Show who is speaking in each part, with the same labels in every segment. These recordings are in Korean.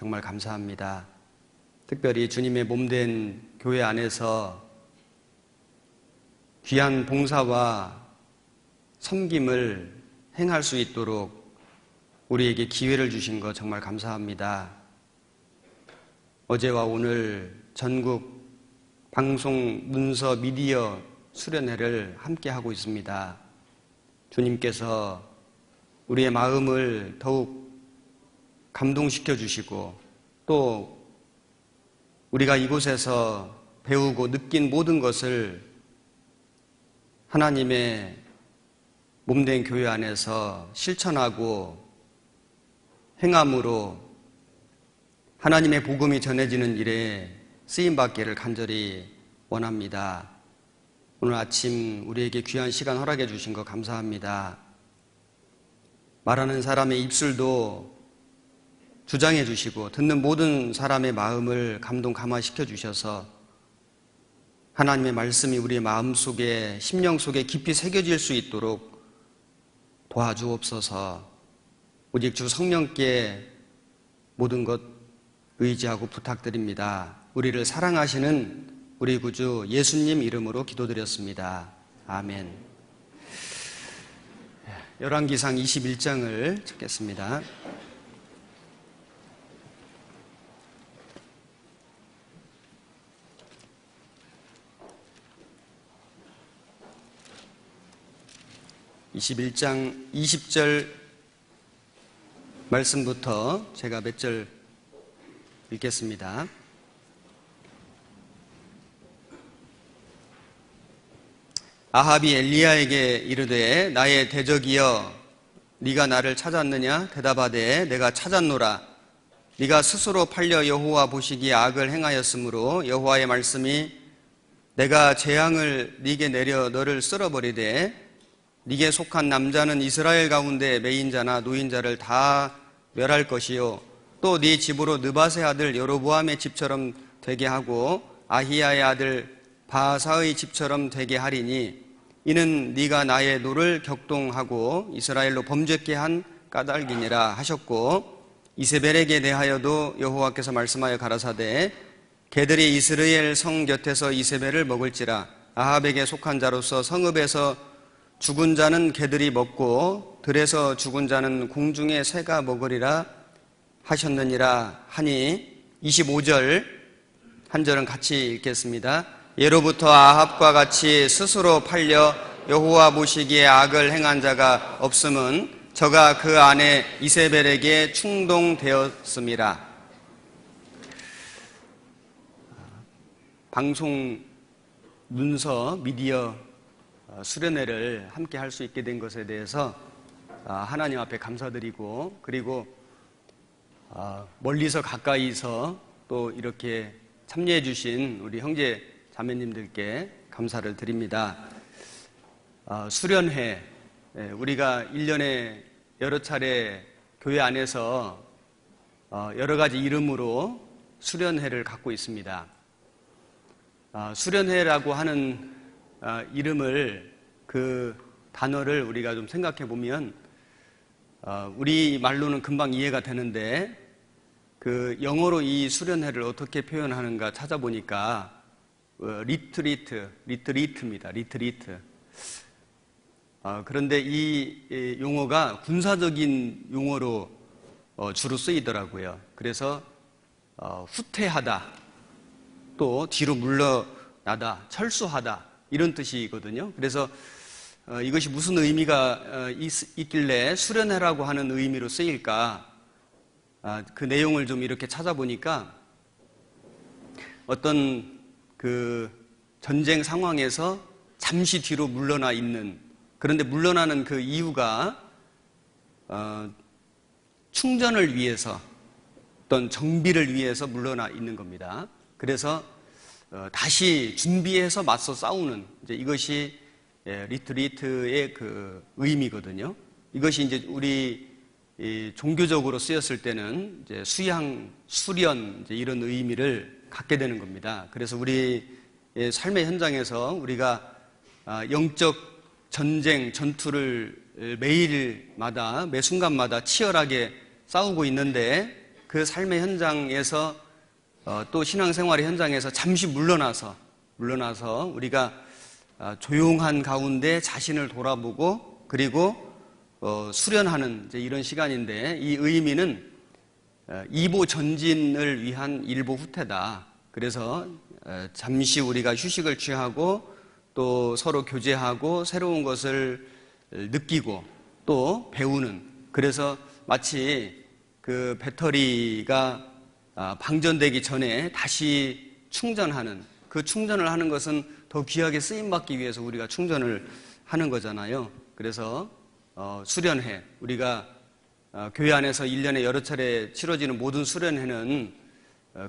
Speaker 1: 정말 감사합니다. 특별히 주님의 몸된 교회 안에서 귀한 봉사와 섬김을 행할 수 있도록 우리에게 기회를 주신 것 정말 감사합니다. 어제와 오늘 전국 방송 문서 미디어 수련회를 함께 하고 있습니다. 주님께서 우리의 마음을 더욱 감동시켜 주시고 또 우리가 이곳에서 배우고 느낀 모든 것을 하나님의 몸된 교회 안에서 실천하고 행함으로 하나님의 복음이 전해지는 일에 쓰임받기를 간절히 원합니다. 오늘 아침 우리에게 귀한 시간 허락해 주신 것 감사합니다. 말하는 사람의 입술도 주장해 주시고 듣는 모든 사람의 마음을 감동 감화시켜 주셔서 하나님의 말씀이 우리의 마음 속에 심령 속에 깊이 새겨질 수 있도록 도와주옵소서. 오직 주 성령께 모든 것 의지하고 부탁드립니다. 우리를 사랑하시는 우리 구주 예수님 이름으로 기도드렸습니다. 아멘. 열왕기상 21장을 찾겠습니다. (21장) 20절 말씀부터 제가 몇 절 읽겠습니다. 아합이 엘리야에게 이르되 나의 대적이여 네가 나를 찾았느냐? 대답하되 내가 찾았노라. 네가 스스로 팔려 여호와 보시기에 악을 행하였으므로 여호와의 말씀이 내가 재앙을 네게 내려 너를 쓸어버리되 네게 속한 남자는 이스라엘 가운데 매인자나 노인자를 다 멸할 것이요 또 네 집으로 느밧의 아들 여로보암의 집처럼 되게 하고 아히야의 아들 바아사의 집처럼 되게 하리니 이는 네가 나의 노를 격동하고 이스라엘로 범죄케 한 까닭이니라 하셨고 이세벨에게 대하여도 여호와께서 말씀하여 가라사대 개들이 이스라엘 성 곁에서 이세벨을 먹을지라 아합에게 속한 자로서 성읍에서 죽은 자는 개들이 먹고 들에서 죽은 자는 공중의 새가 먹으리라 하셨느니라 하니 25절 한 절은 같이 읽겠습니다. 예로부터 아합과 같이 스스로 팔려 여호와 보시기에 악을 행한 자가 없음은 저가 그 아내 이세벨에게 충동되었음이라. 방송 문서 미디어 수련회를 함께 할 수 있게 된 것에 대해서 하나님 앞에 감사드리고 그리고 멀리서 가까이서 또 이렇게 참여해 주신 우리 형제 자매님들께 감사를 드립니다. 수련회, 우리가 1년에 여러 차례 교회 안에서 여러 가지 이름으로 수련회를 갖고 있습니다. 수련회라고 하는 이름을 그 단어를 우리가 좀 생각해 보면 우리 말로는 금방 이해가 되는데 그 영어로 이 수련회를 어떻게 표현하는가 찾아보니까 리트리트입니다. 리트리트. 그런데 이 용어가 군사적인 용어로 주로 쓰이더라고요. 그래서 후퇴하다, 또 뒤로 물러나다, 철수하다 이런 뜻이거든요. 그래서 이것이 무슨 의미가 있길래 수련회라고 하는 의미로 쓰일까? 그 내용을 좀 이렇게 찾아보니까 어떤 그 전쟁 상황에서 잠시 뒤로 물러나 있는, 그런데 물러나는 그 이유가 충전을 위해서, 어떤 정비를 위해서 물러나 있는 겁니다. 그래서 다시 준비해서 맞서 싸우는, 이제 이것이 리트리트의 그 의미거든요. 이것이 이제 우리 종교적으로 쓰였을 때는 이제 수양, 수련 이제 이런 의미를 갖게 되는 겁니다. 그래서 우리 삶의 현장에서 우리가 영적 전쟁, 전투를 매일마다, 매 순간마다 치열하게 싸우고 있는데 그 삶의 현장에서 또 신앙생활의 현장에서 잠시 물러나서 우리가 조용한 가운데 자신을 돌아보고 그리고 수련하는 이제 이런 시간인데, 이 의미는 2보 전진을 위한 1보 후퇴다. 그래서 잠시 우리가 휴식을 취하고 또 서로 교제하고 새로운 것을 느끼고 또 배우는, 그래서 마치 그 배터리가 방전되기 전에 다시 충전하는, 그 충전을 하는 것은 더 귀하게 쓰임받기 위해서 우리가 충전을 하는 거잖아요. 그래서 수련회, 우리가 교회 안에서 1년에 여러 차례 치러지는 모든 수련회는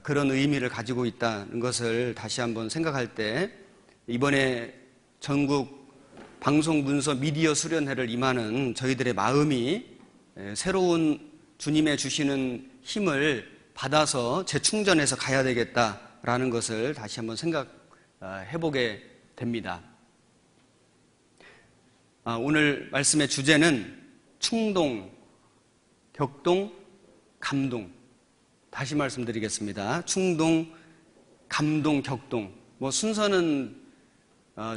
Speaker 1: 그런 의미를 가지고 있다는 것을 다시 한번 생각할 때, 이번에 전국 방송 문서 미디어 수련회를 임하는 저희들의 마음이 새로운 주님의 주시는 힘을 받아서 재충전해서 가야 되겠다라는 것을 다시 한번 생각해보게 됩니다. 오늘 말씀의 주제는 충동, 격동, 감동. 다시 말씀드리겠습니다. 충동, 감동, 격동. 순서는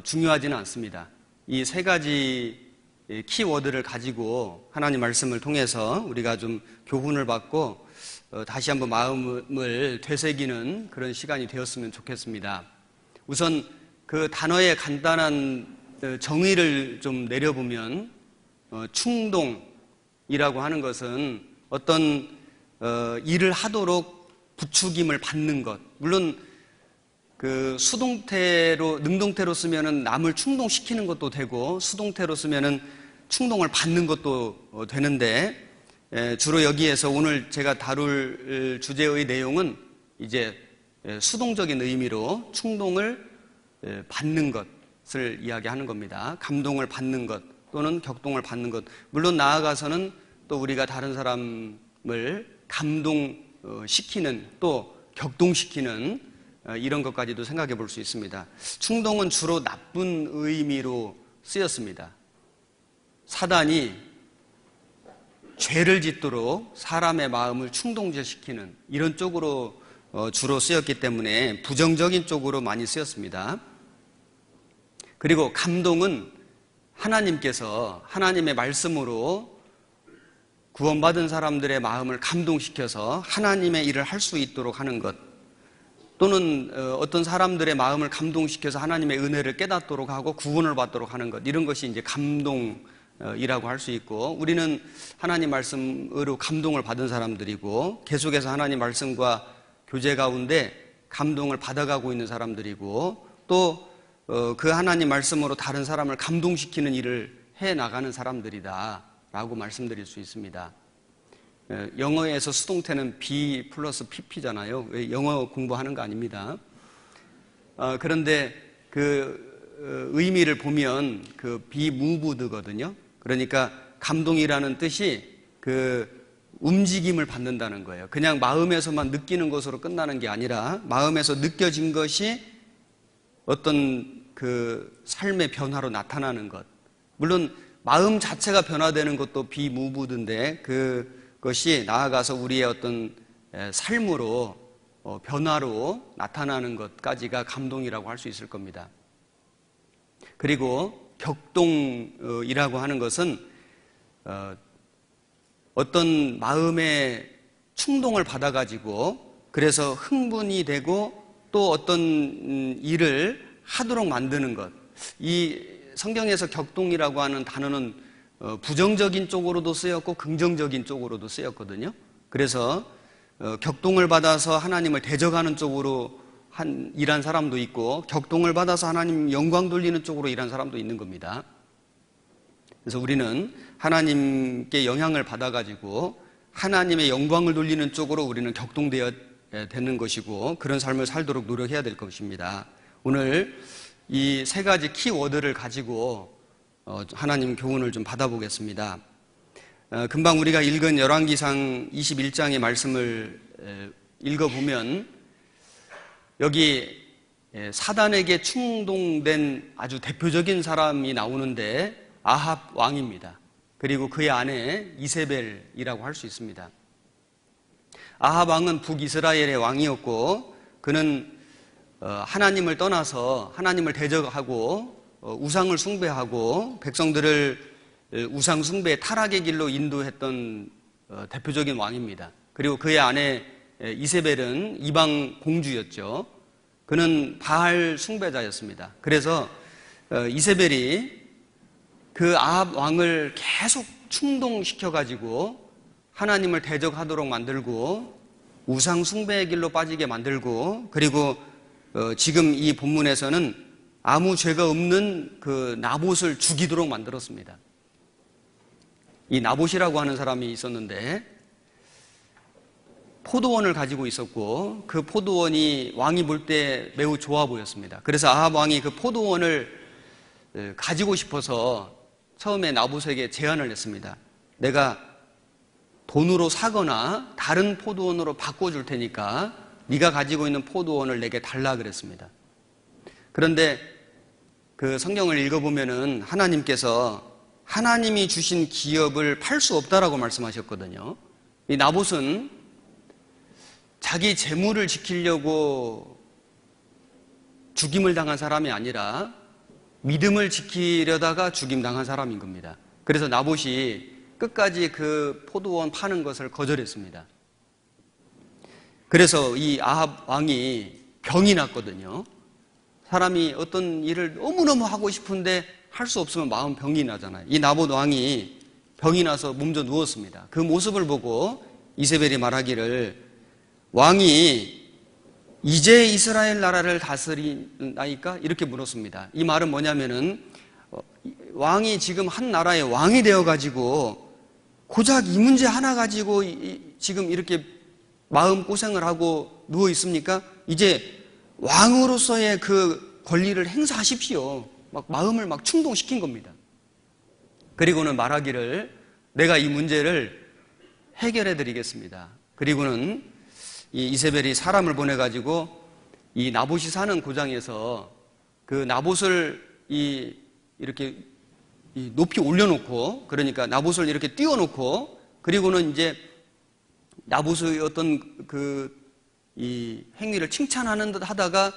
Speaker 1: 중요하지는 않습니다. 이 세 가지 키워드를 가지고 하나님 말씀을 통해서 우리가 좀 교훈을 받고 다시 한번 마음을 되새기는 그런 시간이 되었으면 좋겠습니다. 우선 그 단어의 간단한 정의를 좀 내려보면, 충동이라고 하는 것은 어떤 일을 하도록 부추김을 받는 것. 물론 그 수동태로, 능동태로 쓰면은 남을 충동시키는 것도 되고, 수동태로 쓰면은 충동을 받는 것도 되는데, 주로 여기에서 오늘 제가 다룰 주제의 내용은 이제 수동적인 의미로 충동을 받는 것을 이야기하는 겁니다. 감동을 받는 것 또는 격동을 받는 것. 물론 나아가서는 또 우리가 다른 사람을 감동시키는, 또 격동시키는 이런 것까지도 생각해 볼 수 있습니다. 충동은 주로 나쁜 의미로 쓰였습니다. 사단이 죄를 짓도록 사람의 마음을 충동시키는 이런 쪽으로 주로 쓰였기 때문에 부정적인 쪽으로 많이 쓰였습니다. 그리고 감동은 하나님께서 하나님의 말씀으로 구원받은 사람들의 마음을 감동시켜서 하나님의 일을 할 수 있도록 하는 것, 또는 어떤 사람들의 마음을 감동시켜서 하나님의 은혜를 깨닫도록 하고 구원을 받도록 하는 것, 이런 것이 이제 감동이라고 할 수 있고, 우리는 하나님 말씀으로 감동을 받은 사람들이고 계속해서 하나님 말씀과 교제 가운데 감동을 받아가고 있는 사람들이고, 또 그 하나님 말씀으로 다른 사람을 감동시키는 일을 해나가는 사람들이다 라고 말씀드릴 수 있습니다. 영어에서 수동태는 be 플러스 pp잖아요. 영어 공부하는 거 아닙니다. 그런데 그 의미를 보면 그 be moved거든요. 그러니까 감동이라는 뜻이 그 움직임을 받는다는 거예요. 그냥 마음에서만 느끼는 것으로 끝나는 게 아니라 마음에서 느껴진 것이 어떤 그 삶의 변화로 나타나는 것. 물론 마음 자체가 변화되는 것도 be moved인데, 그것이 나아가서 우리의 어떤 삶으로 변화로 나타나는 것까지가 감동이라고 할 수 있을 겁니다. 그리고 격동이라고 하는 것은 어떤 마음의 충동을 받아가지고 그래서 흥분이 되고 또 어떤 일을 하도록 만드는 것. 이 성경에서 격동이라고 하는 단어는 부정적인 쪽으로도 쓰였고 긍정적인 쪽으로도 쓰였거든요. 그래서 격동을 받아서 하나님을 대적하는 쪽으로 일한 사람도 있고, 격동을 받아서 하나님 영광 돌리는 쪽으로 일한 사람도 있는 겁니다. 그래서 우리는 하나님께 영향을 받아가지고 하나님의 영광을 돌리는 쪽으로 우리는 격동되어야 되는 것이고, 그런 삶을 살도록 노력해야 될 것입니다. 오늘 이 세 가지 키워드를 가지고 하나님 교훈을 좀 받아보겠습니다. 금방 우리가 읽은 열왕기상 21장의 말씀을 읽어보면 여기 사단에게 충동된 아주 대표적인 사람이 나오는데 아합 왕입니다. 그리고 그의 아내 이세벨이라고 할 수 있습니다. 아합 왕은 북이스라엘의 왕이었고 그는 하나님을 떠나서 하나님을 대적하고 우상을 숭배하고 백성들을 우상 숭배의 타락의 길로 인도했던 대표적인 왕입니다. 그리고 그의 아내 이세벨은 이방 공주였죠. 그는 바알 숭배자였습니다. 그래서 이세벨이 그 아합 왕을 계속 충동시켜가지고 하나님을 대적하도록 만들고 우상 숭배의 길로 빠지게 만들고, 그리고 지금 이 본문에서는 아무 죄가 없는 그 나봇을 죽이도록 만들었습니다. 이 나봇이라고 하는 사람이 있었는데 포도원을 가지고 있었고 그 포도원이 왕이 볼 때 매우 좋아 보였습니다. 그래서 아합 왕이 그 포도원을 가지고 싶어서 처음에 나봇에게 제안을 했습니다. 내가 돈으로 사거나 다른 포도원으로 바꿔줄 테니까 네가 가지고 있는 포도원을 내게 달라 그랬습니다. 그런데 그 성경을 읽어보면은 하나님께서 하나님이 주신 기업을 팔 수 없다라고 말씀하셨거든요. 이 나봇은 자기 재물을 지키려고 죽임을 당한 사람이 아니라 믿음을 지키려다가 죽임당한 사람인 겁니다. 그래서 나봇이 끝까지 그 포도원 파는 것을 거절했습니다. 그래서 이 아합 왕이 병이 났거든요. 사람이 어떤 일을 너무너무 하고 싶은데 할 수 없으면 마음 병이 나잖아요. 이 나봇 왕이 병이 나서 몸져 누웠습니다. 그 모습을 보고 이세벨이 말하기를 왕이 이제 이스라엘 나라를 다스리나이까? 이렇게 물었습니다. 이 말은 뭐냐면은 왕이 지금 한 나라의 왕이 되어가지고 고작 이 문제 하나 가지고 지금 이렇게 마음고생을 하고 누워 있습니까? 이제 왕으로서의 그 권리를 행사하십시오. 막 마음을 막 충동시킨 겁니다. 그리고는 말하기를 내가 이 문제를 해결해 드리겠습니다. 그리고는 이 이세벨이 사람을 보내가지고 이 나봇이 사는 고장에서 그 나봇을 이렇게 높이 올려놓고, 그러니까 나봇을 이렇게 띄워놓고, 그리고는 이제 나봇의 어떤 이 행위를 칭찬하는 듯 하다가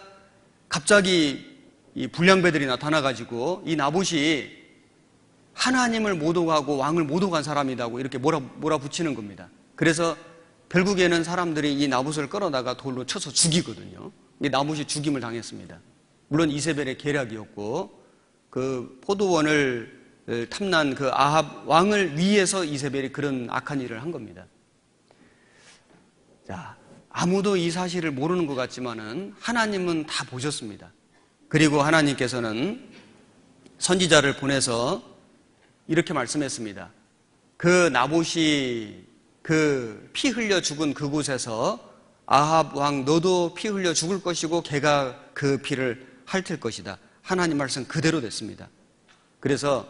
Speaker 1: 갑자기 이 불량배들이 나타나가지고 이 나봇이 하나님을 모독하고 왕을 모독한 사람이라고 이렇게 몰아붙이는 겁니다. 그래서 결국에는 사람들이 이 나봇을 끌어다가 돌로 쳐서 죽이거든요. 이 나봇이 죽임을 당했습니다. 물론 이세벨의 계략이었고 그 포도원을 탐난 그 아합 왕을 위해서 이세벨이 그런 악한 일을 한 겁니다. 자, 아무도 이 사실을 모르는 것 같지만은 하나님은 다 보셨습니다. 그리고 하나님께서는 선지자를 보내서 이렇게 말씀했습니다. 그 나봇이 그 피 흘려 죽은 그곳에서 아합 왕 너도 피 흘려 죽을 것이고 걔가 그 피를 핥을 것이다. 하나님 말씀 그대로 됐습니다. 그래서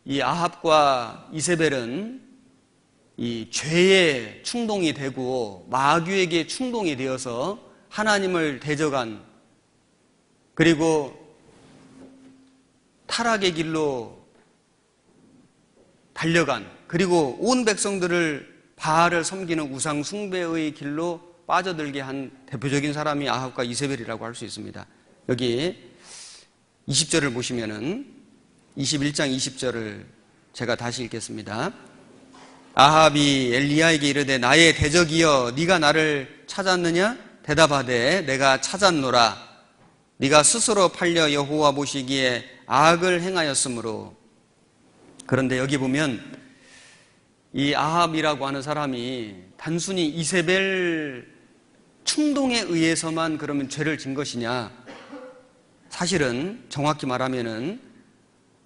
Speaker 1: 이 아합과 이세벨은 이 죄에 충동이 되고 마귀에게 충동이 되어서 하나님을 대적한, 그리고 타락의 길로 달려간, 그리고 온 백성들을 바알을 섬기는 우상 숭배의 길로 빠져들게 한 대표적인 사람이 아합과 이세벨이라고 할 수 있습니다. 여기 20절을 보시면은 21장 20절을 제가 다시 읽겠습니다. 아합이 엘리야에게 이르되 나의 대적이여 네가 나를 찾았느냐? 대답하되 내가 찾았노라. 네가 스스로 팔려 여호와 보시기에 악을 행하였으므로. 그런데 여기 보면 이 아합이라고 하는 사람이 단순히 이세벨 충동에 의해서만 그러면 죄를 진 것이냐? 사실은 정확히 말하면은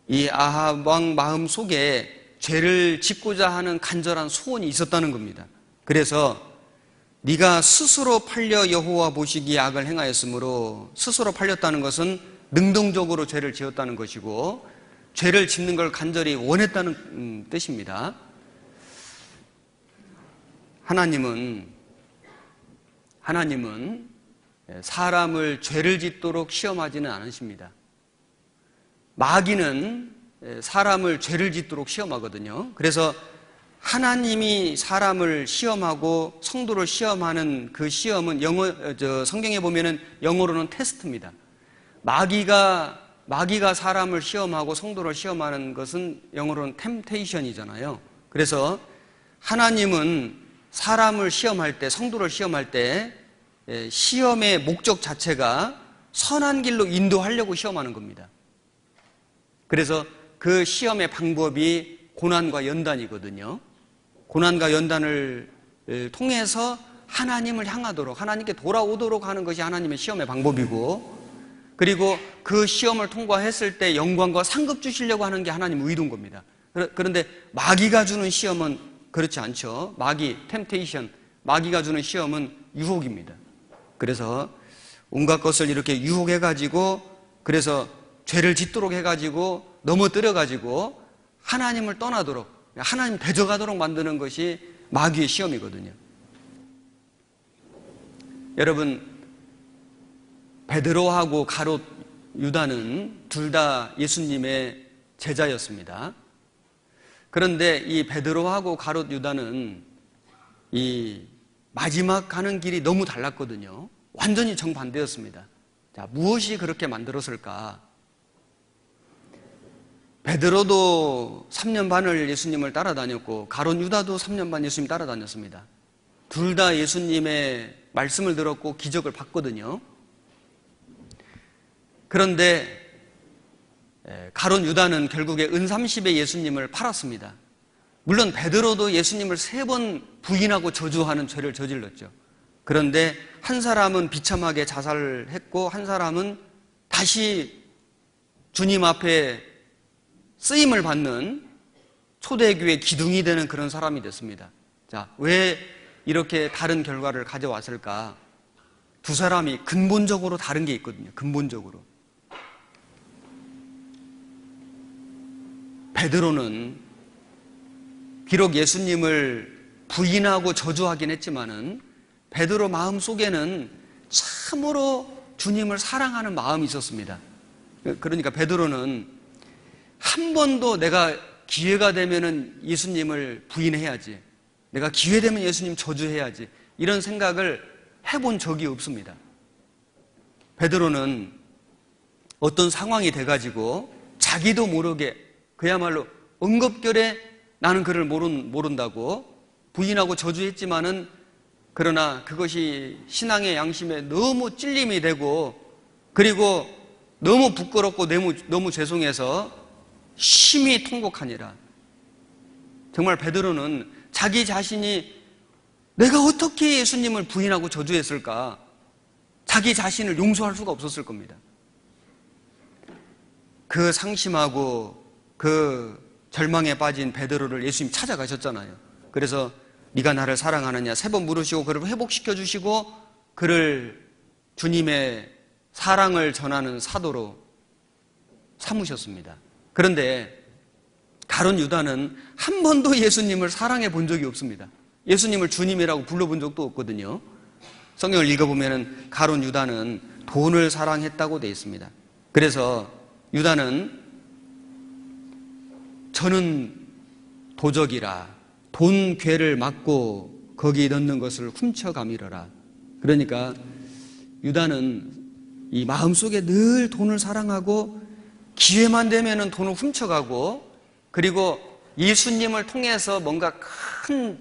Speaker 1: 이 아합 왕 마음 속에 죄를 짓고자 하는 간절한 소원이 있었다는 겁니다. 그래서 네가 스스로 팔려 여호와 보시기에 악을 행하였으므로, 스스로 팔렸다는 것은 능동적으로 죄를 지었다는 것이고 죄를 짓는 걸 간절히 원했다는 뜻입니다. 하나님은 사람을 죄를 짓도록 시험하지는 않으십니다. 마귀는 사람을 죄를 짓도록 시험하거든요. 그래서 하나님이 사람을 시험하고 성도를 시험하는 그 시험은 성경에 보면은 영어로는 테스트입니다. 마귀가 사람을 시험하고 성도를 시험하는 것은 영어로는 템테이션이잖아요. 그래서 하나님은 사람을 시험할 때, 성도를 시험할 때 시험의 목적 자체가 선한 길로 인도하려고 시험하는 겁니다. 그래서 그 시험의 방법이 고난과 연단이거든요. 고난과 연단을 통해서 하나님을 향하도록, 하나님께 돌아오도록 하는 것이 하나님의 시험의 방법이고, 그리고 그 시험을 통과했을 때 영광과 상급 주시려고 하는 게 하나님의 의도인 겁니다. 그런데 마귀가 주는 시험은 그렇지 않죠. 템테이션, 마귀가 주는 시험은 유혹입니다. 그래서 온갖 것을 이렇게 유혹해가지고, 그래서 죄를 짓도록 해가지고, 넘어뜨려가지고 하나님을 떠나도록, 하나님 대적하도록 만드는 것이 마귀의 시험이거든요. 여러분, 베드로하고 가롯 유다는 둘 다 예수님의 제자였습니다. 그런데 이 베드로하고 가롯 유다는 이 마지막 가는 길이 너무 달랐거든요. 완전히 정반대였습니다. 자, 무엇이 그렇게 만들었을까? 베드로도 3년 반을 예수님을 따라다녔고 가롯 유다도 3년 반 예수님 따라다녔습니다. 둘 다 예수님의 말씀을 들었고 기적을 봤거든요. 그런데 가롯 유다는 결국에 은30에 예수님을 팔았습니다. 물론 베드로도 예수님을 3번 부인하고 저주하는 죄를 저질렀죠. 그런데 한 사람은 비참하게 자살을 했고 한 사람은 다시 주님 앞에 쓰임을 받는 초대교회 기둥이 되는 그런 사람이 됐습니다. 자, 왜 이렇게 다른 결과를 가져왔을까? 두 사람이 근본적으로 다른 게 있거든요. 근본적으로. 베드로는 비록 예수님을 부인하고 저주하긴 했지만은 베드로 마음 속에는 참으로 주님을 사랑하는 마음이 있었습니다. 그러니까 베드로는 한 번도 내가 기회가 되면은 예수님을 부인해야지, 내가 기회 되면 예수님 저주해야지, 이런 생각을 해본 적이 없습니다. 베드로는 어떤 상황이 돼가지고 자기도 모르게 그야말로 엉겁결에 나는 그를 모른다고 부인하고 저주했지만은, 그러나 그것이 신앙의 양심에 너무 찔림이 되고, 그리고 너무 부끄럽고 너무 죄송해서 심히 통곡하니라. 정말 베드로는 자기 자신이 내가 어떻게 예수님을 부인하고 저주했을까, 자기 자신을 용서할 수가 없었을 겁니다. 그 상심하고 그 절망에 빠진 베드로를 예수님 찾아가셨잖아요. 그래서 네가 나를 사랑하느냐 3번 물으시고 그를 회복시켜 주시고 그를 주님의 사랑을 전하는 사도로 삼으셨습니다. 그런데 가룟 유다는 한 번도 예수님을 사랑해 본 적이 없습니다. 예수님을 주님이라고 불러본 적도 없거든요. 성경을 읽어보면 가룟 유다는 돈을 사랑했다고 되어 있습니다. 그래서 유다는 저는 도적이라 돈 괴를 막고 거기 넣는 것을 훔쳐가미러라. 그러니까 유다는 이 마음속에 늘 돈을 사랑하고 기회만 되면은 돈을 훔쳐가고, 그리고 예수님을 통해서 뭔가 큰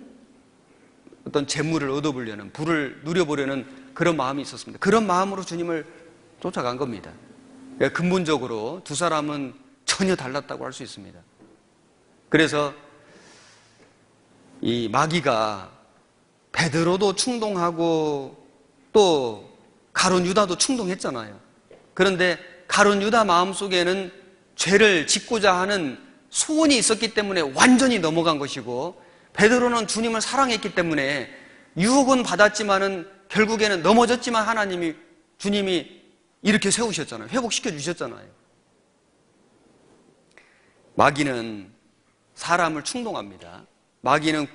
Speaker 1: 어떤 재물을 얻어보려는, 부를 누려보려는 그런 마음이 있었습니다. 그런 마음으로 주님을 쫓아간 겁니다. 근본적으로 두 사람은 전혀 달랐다고 할 수 있습니다. 그래서 이 마귀가 베드로도 충동하고 또 가룟 유다도 충동했잖아요. 그런데 가룟 유다 마음속에는 죄를 짓고자 하는 소원이 있었기 때문에 완전히 넘어간 것이고, 베드로는 주님을 사랑했기 때문에 유혹은 받았지만은 결국에는 넘어졌지만 주님이 이렇게 세우셨잖아요. 회복시켜 주셨잖아요. 마귀는 사람을 충동합니다. 마귀는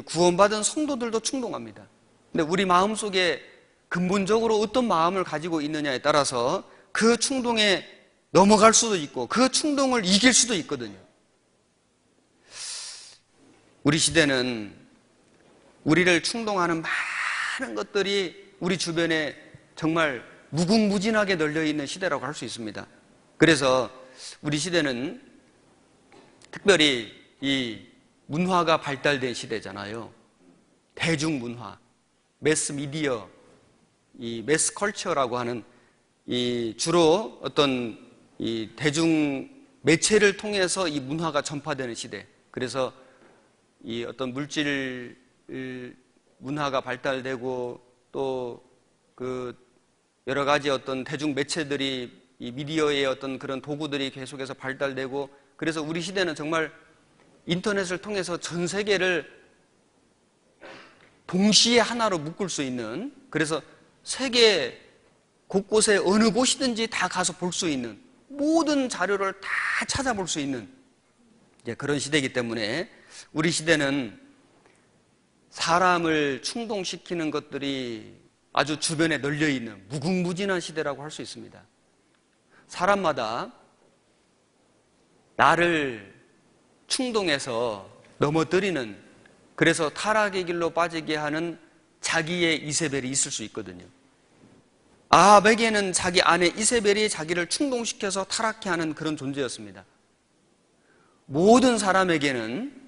Speaker 1: 구원받은 성도들도 충동합니다. 근데 우리 마음속에 근본적으로 어떤 마음을 가지고 있느냐에 따라서 그 충동에 넘어갈 수도 있고 그 충동을 이길 수도 있거든요. 우리 시대는 우리를 충동하는 많은 것들이 우리 주변에 정말 무궁무진하게 널려있는 시대라고 할 수 있습니다. 그래서 우리 시대는 특별히 이 문화가 발달된 시대잖아요. 대중문화, 매스미디어, 이 매스컬처라고 하는 이 주로 어떤 이 대중 매체를 통해서 이 문화가 전파되는 시대. 그래서 이 어떤 물질 문화가 발달되고 또 그 여러 가지 어떤 대중 매체들이 이 미디어의 어떤 그런 도구들이 계속해서 발달되고, 그래서 우리 시대는 정말 인터넷을 통해서 전 세계를 동시에 하나로 묶을 수 있는, 그래서 세계 곳곳에 어느 곳이든지 다 가서 볼 수 있는, 모든 자료를 다 찾아볼 수 있는 그런 시대이기 때문에 우리 시대는 사람을 충동시키는 것들이 아주 주변에 널려있는 무궁무진한 시대라고 할 수 있습니다. 사람마다 나를 충동해서 넘어뜨리는, 그래서 타락의 길로 빠지게 하는 자기의 이세벨이 있을 수 있거든요. 아합에게는 자기 아내 이세벨이 자기를 충동시켜서 타락케 하는 그런 존재였습니다. 모든 사람에게는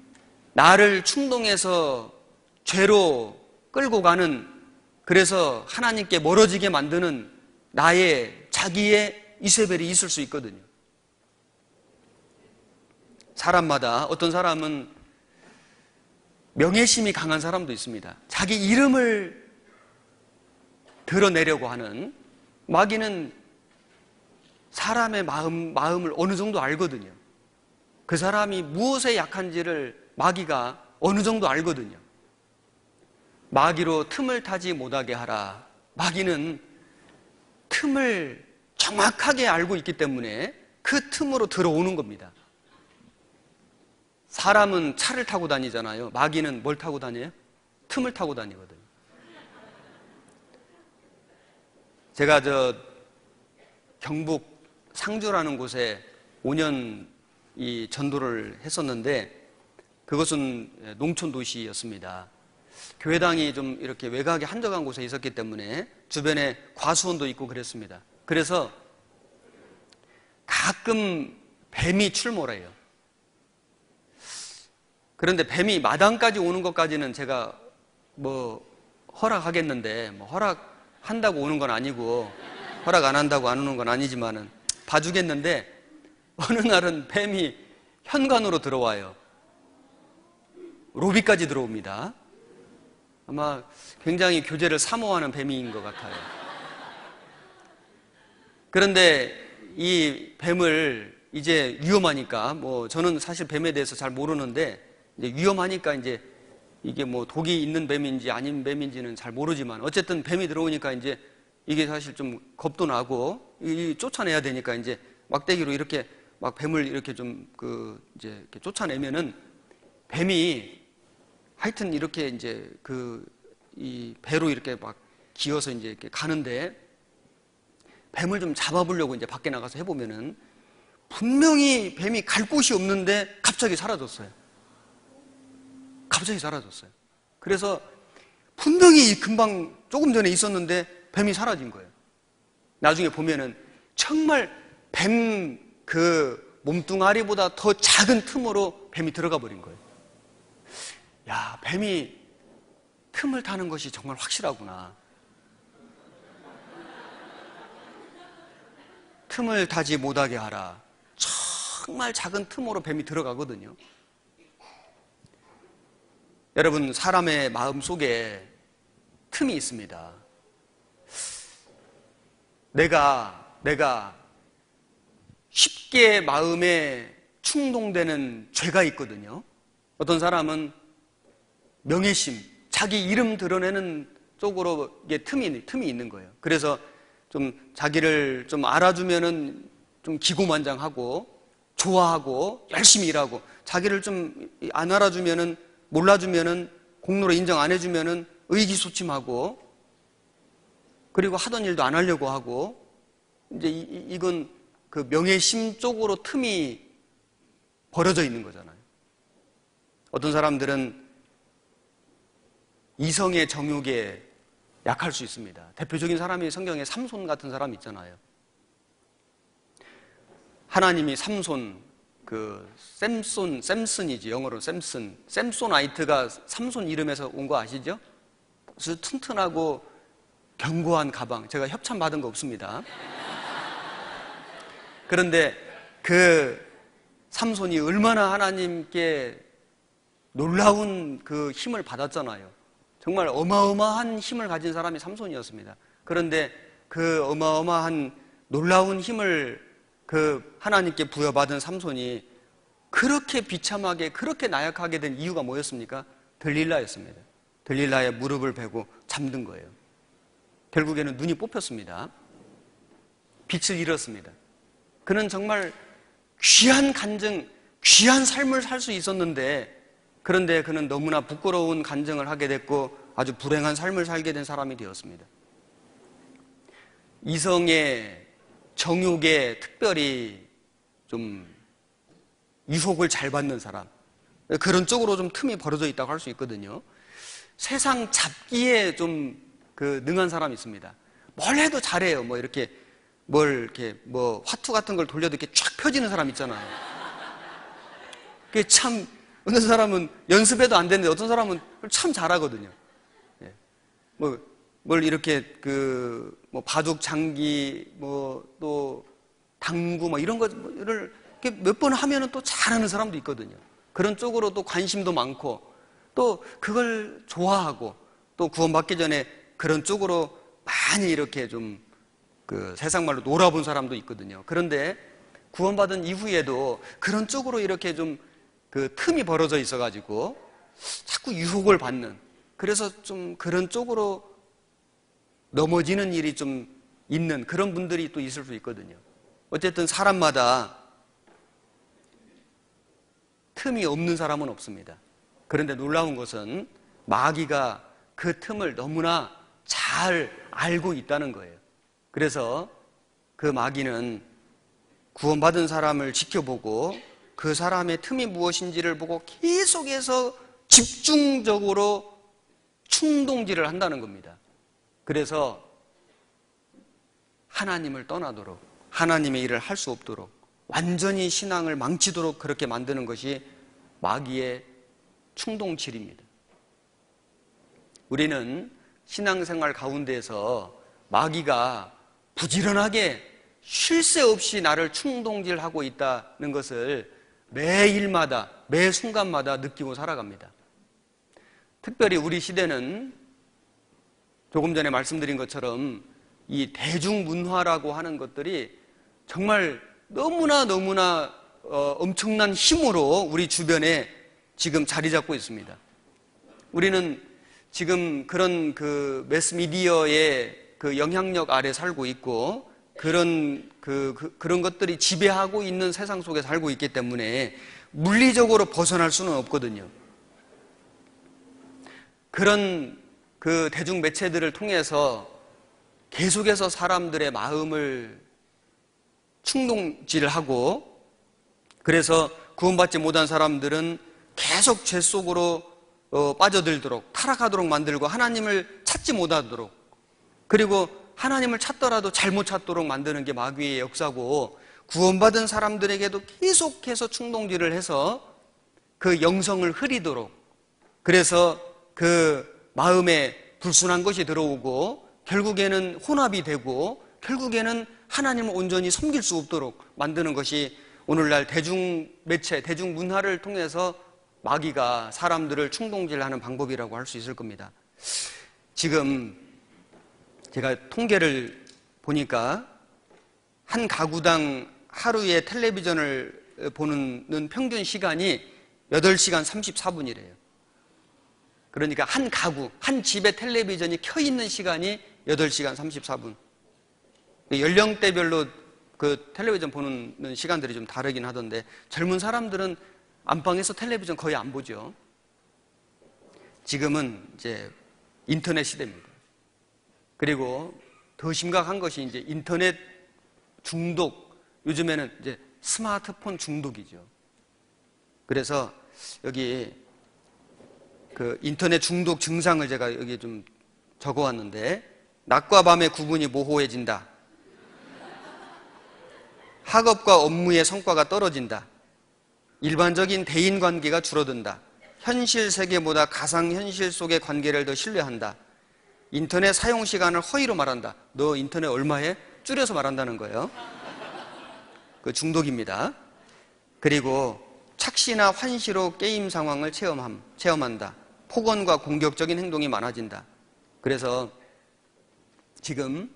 Speaker 1: 나를 충동해서 죄로 끌고 가는, 그래서 하나님께 멀어지게 만드는 나의 자기의 이세벨이 있을 수 있거든요. 사람마다 어떤 사람은 명예심이 강한 사람도 있습니다. 자기 이름을 드러내려고 하는, 마귀는 사람의 마음을 어느 정도 알거든요. 그 사람이 무엇에 약한지를 마귀가 어느 정도 알거든요. 마귀로 틈을 타지 못하게 하라. 마귀는 틈을 정확하게 알고 있기 때문에 그 틈으로 들어오는 겁니다. 사람은 차를 타고 다니잖아요. 마귀는 뭘 타고 다녀요? 틈을 타고 다니거든요. 제가 경북 상주라는 곳에 5년 이 전도를 했었는데, 그것은 농촌 도시였습니다. 교회당이 좀 이렇게 외곽에 한적한 곳에 있었기 때문에 주변에 과수원도 있고 그랬습니다. 그래서 가끔 뱀이 출몰해요. 그런데 뱀이 마당까지 오는 것까지는 제가 허락하겠는데, 허락한다고 오는 건 아니고 허락 안 한다고 안 오는 건 아니지만은 봐주겠는데, 어느 날은 뱀이 현관으로 들어와요. 로비까지 들어옵니다. 아마 굉장히 교제를 사모하는 뱀인 것 같아요. 그런데 이 뱀을 이제 위험하니까, 저는 사실 뱀에 대해서 잘 모르는데, 이제 위험하니까 이제 이게 독이 있는 뱀인지 아닌 뱀인지는 잘 모르지만, 어쨌든 뱀이 들어오니까 이제 이게 사실 좀 겁도 나고, 쫓아내야 되니까 이제 막대기로 이렇게 막 뱀을 이렇게 이제 이렇게 쫓아내면은 뱀이 하여튼 이렇게 이제 이 배로 이렇게 막 기어서 이제 이렇게 가는데, 뱀을 좀 잡아보려고 이제 밖에 나가서 해보면은 분명히 뱀이 갈 곳이 없는데 갑자기 사라졌어요. 갑자기 사라졌어요. 그래서 분명히 금방 조금 전에 있었는데 뱀이 사라진 거예요. 나중에 보면은 정말 뱀 몸뚱아리보다 더 작은 틈으로 뱀이 들어가 버린 거예요. 야, 뱀이 틈을 타는 것이 정말 확실하구나. 틈을 타지 못하게 하라. 정말 작은 틈으로 뱀이 들어가거든요. 여러분, 사람의 마음 속에 틈이 있습니다. 내가 쉽게 마음에 충동되는 죄가 있거든요. 어떤 사람은 명예심, 자기 이름 드러내는 쪽으로 이게 틈이 있는 거예요. 그래서 좀 자기를 좀 알아주면은 좀 기고만장하고 좋아하고 열심히 일하고, 자기를 좀 안 알아주면은, 몰라주면은, 공로로 인정 안 해주면은 의기소침하고, 그리고 하던 일도 안 하려고 하고, 이제 이건 명예심 쪽으로 틈이 벌어져 있는 거잖아요. 어떤 사람들은 이성의 정욕에 약할 수 있습니다. 대표적인 사람이 성경에 삼손 같은 사람 있잖아요. 하나님이 삼손, 샘슨이지, 영어로 샘소나이트가 삼손 이름에서 온 거 아시죠? 아주 튼튼하고 견고한 가방. 제가 협찬 받은 거 없습니다. 그런데 그 삼손이 얼마나 하나님께 놀라운 그 힘을 받았잖아요. 정말 어마어마한 힘을 가진 사람이 삼손이었습니다. 그런데 그 어마어마한 놀라운 힘을 그 하나님께 부여받은 삼손이 그렇게 비참하게, 그렇게 나약하게 된 이유가 뭐였습니까? 들릴라였습니다. 들릴라의 무릎을 베고 잠든 거예요. 결국에는 눈이 뽑혔습니다. 빛을 잃었습니다. 그는 정말 귀한 간증, 귀한 삶을 살 수 있었는데, 그런데 그는 너무나 부끄러운 간증을 하게 됐고 아주 불행한 삶을 살게 된 사람이 되었습니다. 이성의 정욕에 특별히 좀 유혹을 잘 받는 사람, 그런 쪽으로 좀 틈이 벌어져 있다고 할 수 있거든요. 세상 잡기에 좀 능한 사람이 있습니다. 뭘 해도 잘해요. 이렇게 화투 같은 걸 돌려도 이렇게 쫙 펴지는 사람 있잖아요. 그게 참, 어떤 사람은 연습해도 안 되는데 어떤 사람은 참 잘하거든요. 뭘 이렇게 바둑, 장기, 또 당구, 이런 거를 몇 번 하면은 또 잘하는 사람도 있거든요. 그런 쪽으로 또 관심도 많고, 또 그걸 좋아하고, 또 구원받기 전에 그런 쪽으로 많이 이렇게 좀 세상 말로 놀아본 사람도 있거든요. 그런데 구원받은 이후에도 그런 쪽으로 이렇게 좀 틈이 벌어져 있어가지고 자꾸 유혹을 받는, 그래서 좀 그런 쪽으로 넘어지는 일이 좀 있는 그런 분들이 또 있을 수 있거든요. 어쨌든 사람마다 틈이 없는 사람은 없습니다. 그런데 놀라운 것은 마귀가 그 틈을 너무나 잘 알고 있다는 거예요. 그래서 그 마귀는 구원받은 사람을 지켜보고 그 사람의 틈이 무엇인지를 보고 계속해서 집중적으로 충동질을 한다는 겁니다. 그래서 하나님을 떠나도록, 하나님의 일을 할 수 없도록, 완전히 신앙을 망치도록 그렇게 만드는 것이 마귀의 충동질입니다. 우리는 신앙생활 가운데에서 마귀가 부지런하게 쉴 새 없이 나를 충동질하고 있다는 것을 매일마다, 매 순간마다 느끼고 살아갑니다. 특별히 우리 시대는 조금 전에 말씀드린 것처럼 이 대중문화라고 하는 것들이 정말 너무나 엄청난 힘으로 우리 주변에 지금 자리 잡고 있습니다. 우리는 지금 그런 매스미디어의 영향력 아래 살고 있고, 그런 것들이 지배하고 있는 세상 속에 살고 있기 때문에 물리적으로 벗어날 수는 없거든요. 그런 대중 매체들을 통해서 계속해서 사람들의 마음을 충동질하고, 그래서 구원받지 못한 사람들은 계속 죄 속으로 빠져들도록, 타락하도록 만들고, 하나님을 찾지 못하도록, 그리고 하나님을 찾더라도 잘못 찾도록 만드는 게 마귀의 역사고, 구원받은 사람들에게도 계속해서 충동질을 해서 그 영성을 흐리도록, 그래서 그 마음에 불순한 것이 들어오고 결국에는 혼합이 되고 결국에는 하나님을 온전히 섬길 수 없도록 만드는 것이 오늘날 대중매체, 대중문화를 통해서 마귀가 사람들을 충동질하는 방법이라고 할 수 있을 겁니다. 지금 제가 통계를 보니까 한 가구당 하루에 텔레비전을 보는 평균 시간이 8시간 34분이래요. 그러니까 한 가구, 한 집에 텔레비전이 켜 있는 시간이 8시간 34분. 연령대별로 그 텔레비전 보는 시간들이 좀 다르긴 하던데, 젊은 사람들은 안방에서 텔레비전 거의 안 보죠. 지금은 이제 인터넷 시대입니다. 그리고 더 심각한 것이 이제 인터넷 중독, 요즘에는 이제 스마트폰 중독이죠. 그래서 여기 그 인터넷 중독 증상을 제가 여기 좀 적어왔는데, 낮과 밤의 구분이 모호해진다. 학업과 업무의 성과가 떨어진다. 일반적인 대인관계가 줄어든다. 현실 세계보다 가상현실 속의 관계를 더 신뢰한다. 인터넷 사용 시간을 허위로 말한다. 너 인터넷 얼마 해? 줄여서 말한다는 거예요. 그 중독입니다. 그리고 착시나 환시로 게임 상황을 체험한다. 폭언과 공격적인 행동이 많아진다. 그래서 지금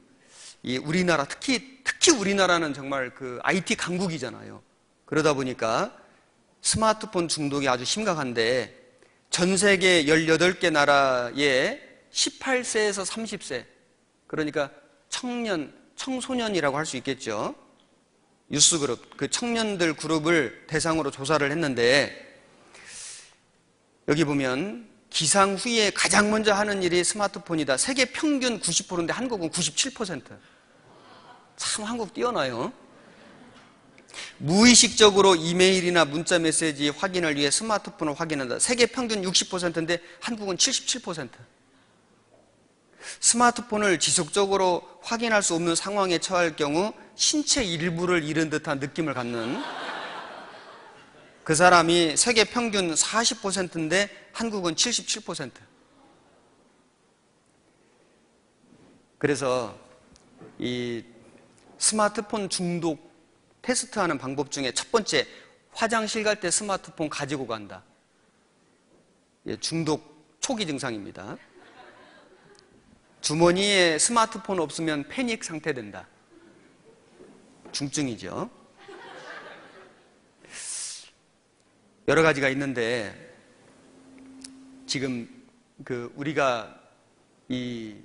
Speaker 1: 이 우리나라, 특히 우리나라는 정말 그 IT 강국이잖아요. 그러다 보니까 스마트폰 중독이 아주 심각한데, 전 세계 18개 나라에 18세에서 30세, 그러니까 청소년이라고 할 수 있겠죠. 유스그룹, 그 청년들 그룹을 대상으로 조사를 했는데, 여기 보면 기상 후에 가장 먼저 하는 일이 스마트폰이다. 세계 평균 90%인데 한국은 97%. 참 한국 뛰어나요. 무의식적으로 이메일이나 문자 메시지 확인을 위해 스마트폰을 확인한다. 세계 평균 60%인데 한국은 77%. 스마트폰을 지속적으로 확인할 수 없는 상황에 처할 경우 신체 일부를 잃은 듯한 느낌을 갖는 그 사람이 세계 평균 40%인데 한국은 77%. 그래서 이 스마트폰 중독 테스트하는 방법 중에 첫 번째, 화장실 갈 때 스마트폰 가지고 간다. 중독 초기 증상입니다. 주머니에 스마트폰 없으면 패닉 상태 된다. 중증이죠. 여러 가지가 있는데, 지금 그 우리가 이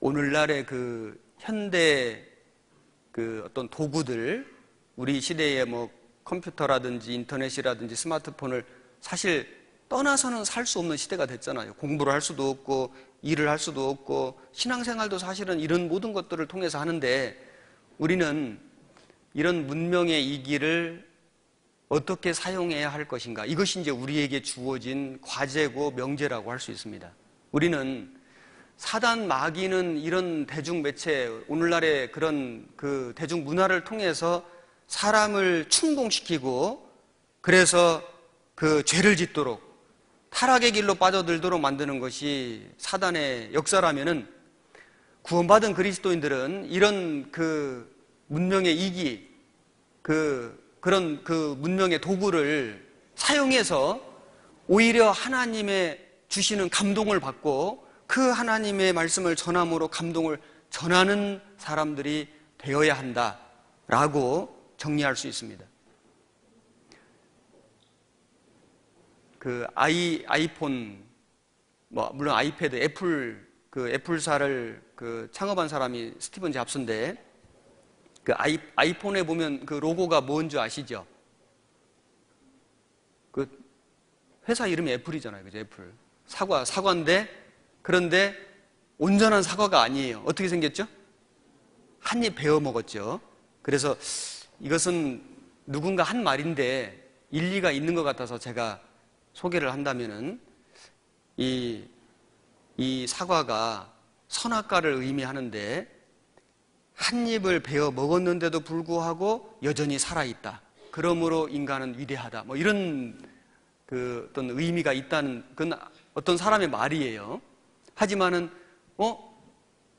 Speaker 1: 오늘날의 그 현대 그 어떤 도구들, 우리 시대의 뭐 컴퓨터라든지 인터넷이라든지 스마트폰을 사실 떠나서는 살 수 없는 시대가 됐잖아요. 공부를 할 수도 없고 일을 할 수도 없고 신앙생활도 사실은 이런 모든 것들을 통해서 하는데, 우리는 이런 문명의 이기를 어떻게 사용해야 할 것인가, 이것이 이제 우리에게 주어진 과제고 명제라고 할 수 있습니다. 우리는 사단 마귀는 이런 대중매체, 오늘날의 그런 그 대중문화를 통해서 사람을 충동시키고, 그래서 그 죄를 짓도록, 타락의 길로 빠져들도록 만드는 것이 사단의 역사라면은, 구원받은 그리스도인들은 이런 그 문명의 이기, 그런 그 문명의 도구를 사용해서 오히려 하나님의 주시는 감동을 받고 그 하나님의 말씀을 전함으로 감동을 전하는 사람들이 되어야 한다라고 정리할 수 있습니다. 그 아이폰, 뭐 물론 아이패드, 애플사를 그 창업한 사람이 스티븐 잡스인데, 그 아이폰에 보면 그 로고가 뭔지 아시죠? 그 회사 이름이 애플이잖아요, 그죠? 애플. 사과인데, 그런데 온전한 사과가 아니에요. 어떻게 생겼죠? 한 입 베어 먹었죠. 그래서 이것은 누군가 한 말인데 일리가 있는 것 같아서 제가 소개를 한다면은, 이 사과가 선악과를 의미하는데 한 입을 베어 먹었는데도 불구하고 여전히 살아있다. 그러므로 인간은 위대하다. 뭐 이런 그 어떤 의미가 있다는, 그건 어떤 사람의 말이에요. 하지만은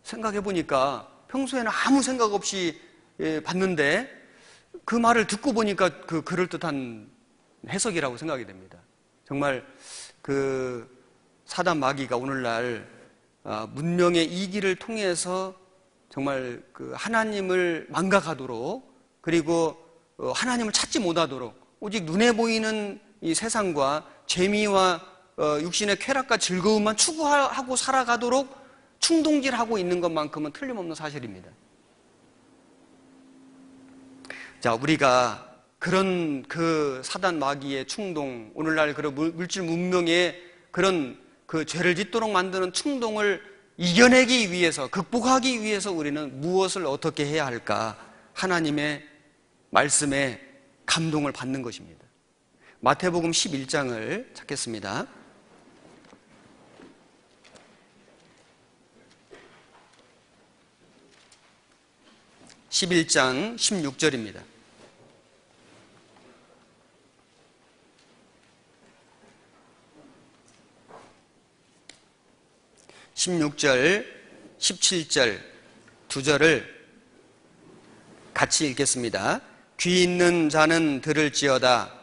Speaker 1: 생각해보니까 평소에는 아무 생각 없이 봤는데 그 말을 듣고 보니까 그 그럴듯한 해석이라고 생각이 됩니다. 정말 그 사단 마귀가 오늘날 문명의 이기를 통해서 정말 그 하나님을 망각하도록, 그리고 하나님을 찾지 못하도록, 오직 눈에 보이는 이 세상과 재미와 육신의 쾌락과 즐거움만 추구하고 살아가도록 충동질하고 있는 것만큼은 틀림없는 사실입니다. 자, 우리가 그런 그 사단 마귀의 충동, 오늘날 그런 물질 문명의 그런 그 죄를 짓도록 만드는 충동을 이겨내기 위해서, 극복하기 위해서 우리는 무엇을 어떻게 해야 할까? 하나님의 말씀에 감동을 받는 것입니다. 마태복음 11장을 찾겠습니다. 11장 16절입니다. 16절, 17절 두 절을 같이 읽겠습니다. 귀 있는 자는 들을지어다.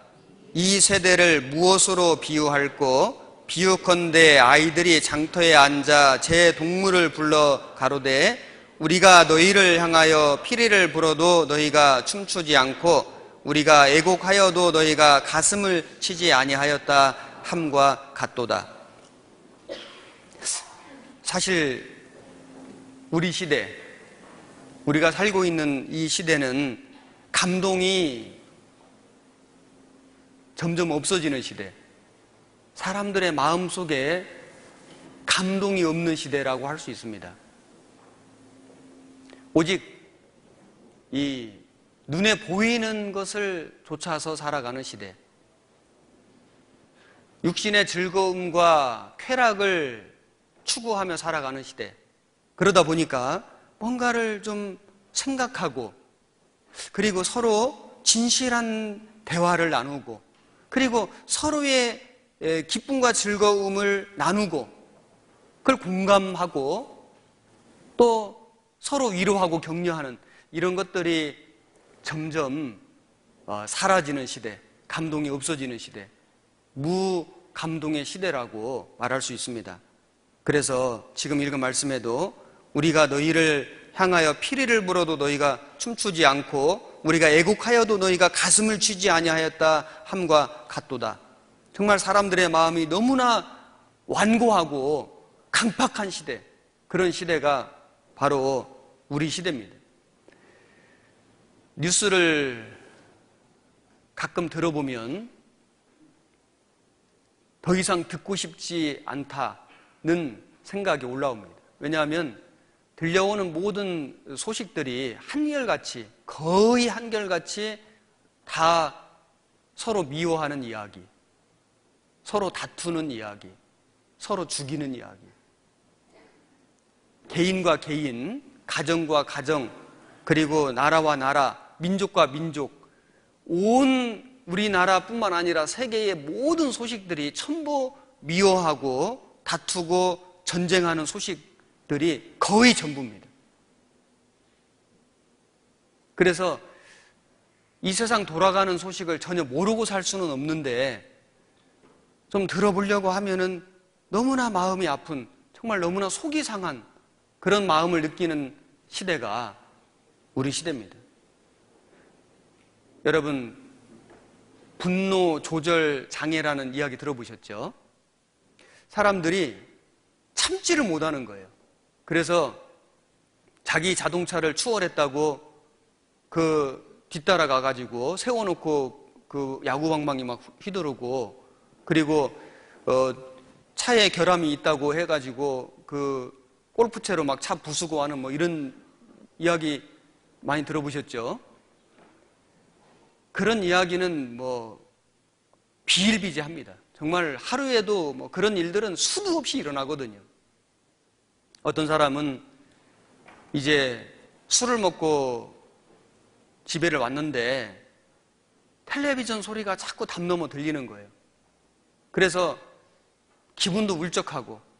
Speaker 1: 이 세대를 무엇으로 비유할꼬? 비유컨대 아이들이 장터에 앉아 제 동물을 불러 가로되 우리가 너희를 향하여 피리를 불어도 너희가 춤추지 않고 우리가 애곡하여도 너희가 가슴을 치지 아니하였다 함과 같도다. 사실 우리 시대, 우리가 살고 있는 이 시대는 감동이 점점 없어지는 시대, 사람들의 마음속에 감동이 없는 시대라고 할 수 있습니다. 오직 이 눈에 보이는 것을 쫓아서 살아가는 시대, 육신의 즐거움과 쾌락을 추구하며 살아가는 시대. 그러다 보니까 뭔가를 좀 생각하고, 그리고 서로 진실한 대화를 나누고, 그리고 서로의 기쁨과 즐거움을 나누고, 그걸 공감하고, 또 서로 위로하고 격려하는 이런 것들이 점점 사라지는 시대, 감동이 없어지는 시대, 무감동의 시대라고 말할 수 있습니다. 그래서 지금 읽은 말씀에도 우리가 너희를 향하여 피리를 불어도 너희가 춤추지 않고 우리가 애곡하여도 너희가 가슴을 치지 아니하였다 함과 같도다. 정말 사람들의 마음이 너무나 완고하고 강팍한 시대, 그런 시대가 바로 우리 시대입니다. 뉴스를 가끔 들어보면 더 이상 듣고 싶지 않다는 생각이 올라옵니다. 왜냐하면 들려오는 모든 소식들이 한결같이, 거의 한결같이 다 서로 미워하는 이야기, 서로 다투는 이야기, 서로 죽이는 이야기, 개인과 개인, 가정과 가정, 그리고 나라와 나라, 민족과 민족, 온 우리나라뿐만 아니라 세계의 모든 소식들이 전부 미워하고 다투고 전쟁하는 소식들이 거의 전부입니다. 그래서 이 세상 돌아가는 소식을 전혀 모르고 살 수는 없는데, 좀 들어보려고 하면은 너무나 마음이 아픈, 정말 너무나 속이 상한 그런 마음을 느끼는 시대가 우리 시대입니다. 여러분, 분노 조절 장애라는 이야기 들어보셨죠? 사람들이 참지를 못하는 거예요. 그래서 자기 자동차를 추월했다고 그 뒤따라 가가지고 세워놓고 그 야구방망이 막 휘두르고, 그리고 차에 결함이 있다고 해가지고 그 골프채로 막 차 부수고 하는 뭐 이런 이야기 많이 들어보셨죠? 그런 이야기는 뭐 비일비재합니다. 정말 하루에도 뭐 그런 일들은 수도 없이 일어나거든요. 어떤 사람은 이제 술을 먹고 집에를 왔는데 텔레비전 소리가 자꾸 담 넘어 들리는 거예요. 그래서 기분도 울적하고,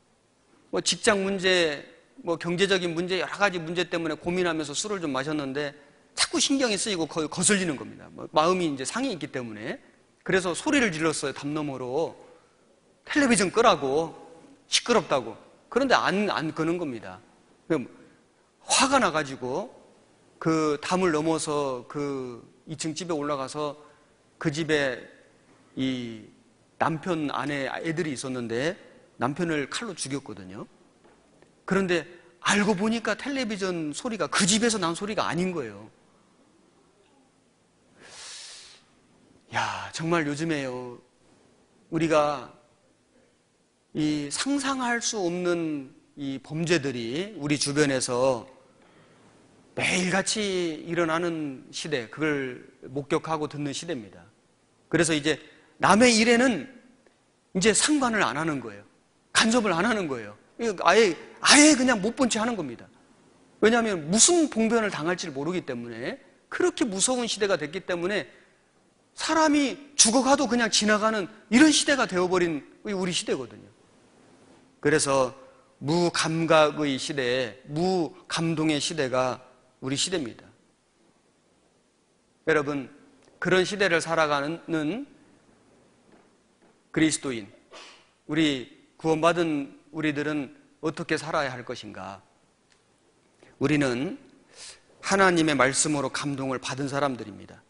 Speaker 1: 뭐 직장 문제, 뭐 경제적인 문제, 여러 가지 문제 때문에 고민하면서 술을 좀 마셨는데 자꾸 신경이 쓰이고 거슬리는 겁니다. 마음이 이제 상해 있기 때문에. 그래서 소리를 질렀어요. 담 너머로. 텔레비전 끄라고, 시끄럽다고. 그런데 안 끄는 겁니다. 화가 나가지고 그 담을 넘어서 그 2층 집에 올라가서 그 집에 이 남편 아내 애들이 있었는데 남편을 칼로 죽였거든요. 그런데 알고 보니까 텔레비전 소리가 그 집에서 난 소리가 아닌 거예요. 야, 정말 요즘에요, 우리가 이 상상할 수 없는 이 범죄들이 우리 주변에서 매일같이 일어나는 시대, 그걸 목격하고 듣는 시대입니다. 그래서 이제 남의 일에는 이제 상관을 안 하는 거예요. 간섭을 안 하는 거예요. 아예 그냥 못 본 채 하는 겁니다. 왜냐하면 무슨 봉변을 당할지를 모르기 때문에, 그렇게 무서운 시대가 됐기 때문에 사람이 죽어가도 그냥 지나가는 이런 시대가 되어버린 우리 시대거든요. 그래서 무감각의 시대, 무감동의 시대가 우리 시대입니다. 여러분, 그런 시대를 살아가는 그리스도인, 우리 구원받은 우리들은 어떻게 살아야 할 것인가? 우리는 하나님의 말씀으로 감동을 받은 사람들입니다.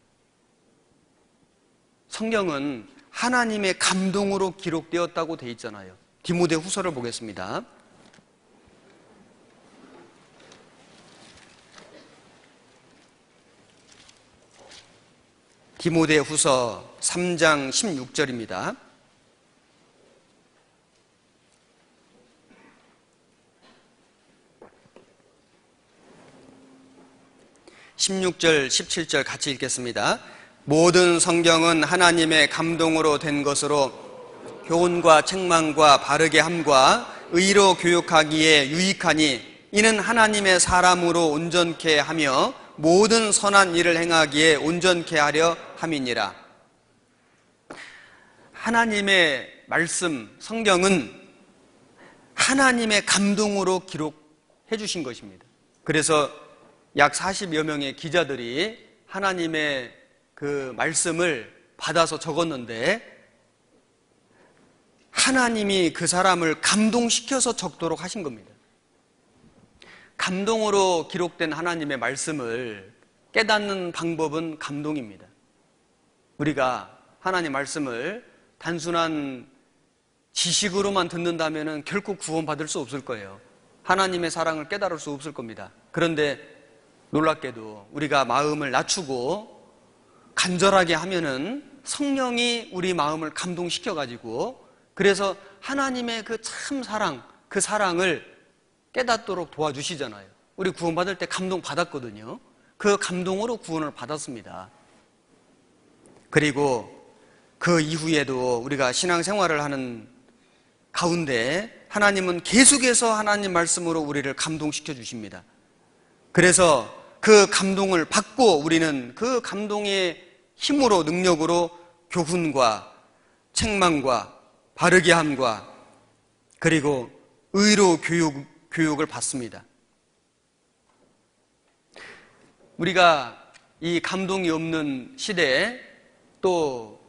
Speaker 1: 성경은 하나님의 감동으로 기록되었다고 되어 있잖아요. 디모데후서를 보겠습니다. 디모데후서 3장 16절입니다. 16절, 17절 같이 읽겠습니다. 모든 성경은 하나님의 감동으로 된 것으로 교훈과 책망과 바르게 함과 의로 교육하기에 유익하니 이는 하나님의 사람으로 온전케 하며 모든 선한 일을 행하기에 온전케 하려 함이니라. 하나님의 말씀, 성경은 하나님의 감동으로 기록해 주신 것입니다. 그래서 약 40여 명의 기자들이 하나님의 그 말씀을 받아서 적었는데, 하나님이 그 사람을 감동시켜서 적도록 하신 겁니다. 감동으로 기록된 하나님의 말씀을 깨닫는 방법은 감동입니다. 우리가 하나님 말씀을 단순한 지식으로만 듣는다면 결코 구원받을 수 없을 거예요. 하나님의 사랑을 깨달을 수 없을 겁니다. 그런데 놀랍게도 우리가 마음을 낮추고 간절하게 하면은 성령이 우리 마음을 감동시켜가지고, 그래서 하나님의 그 참 사랑, 그 사랑을 깨닫도록 도와주시잖아요. 우리 구원받을 때 감동 받았거든요. 그 감동으로 구원을 받았습니다. 그리고 그 이후에도 우리가 신앙생활을 하는 가운데 하나님은 계속해서 하나님 말씀으로 우리를 감동시켜 주십니다. 그래서 그 감동을 받고 우리는 그 감동의 힘으로, 능력으로 교훈과 책망과 바르게 함과 그리고 의로 교육을 받습니다. 우리가 이 감동이 없는 시대에, 또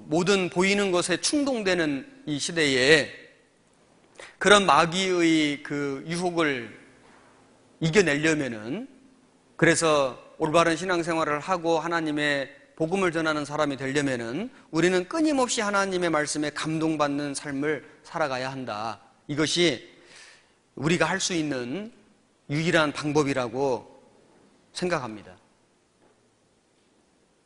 Speaker 1: 모든 보이는 것에 충동되는 이 시대에 그런 마귀의 그 유혹을 이겨내려면은, 그래서 올바른 신앙생활을 하고 하나님의 복음을 전하는 사람이 되려면은 우리는 끊임없이 하나님의 말씀에 감동받는 삶을 살아가야 한다. 이것이 우리가 할 수 있는 유일한 방법이라고 생각합니다.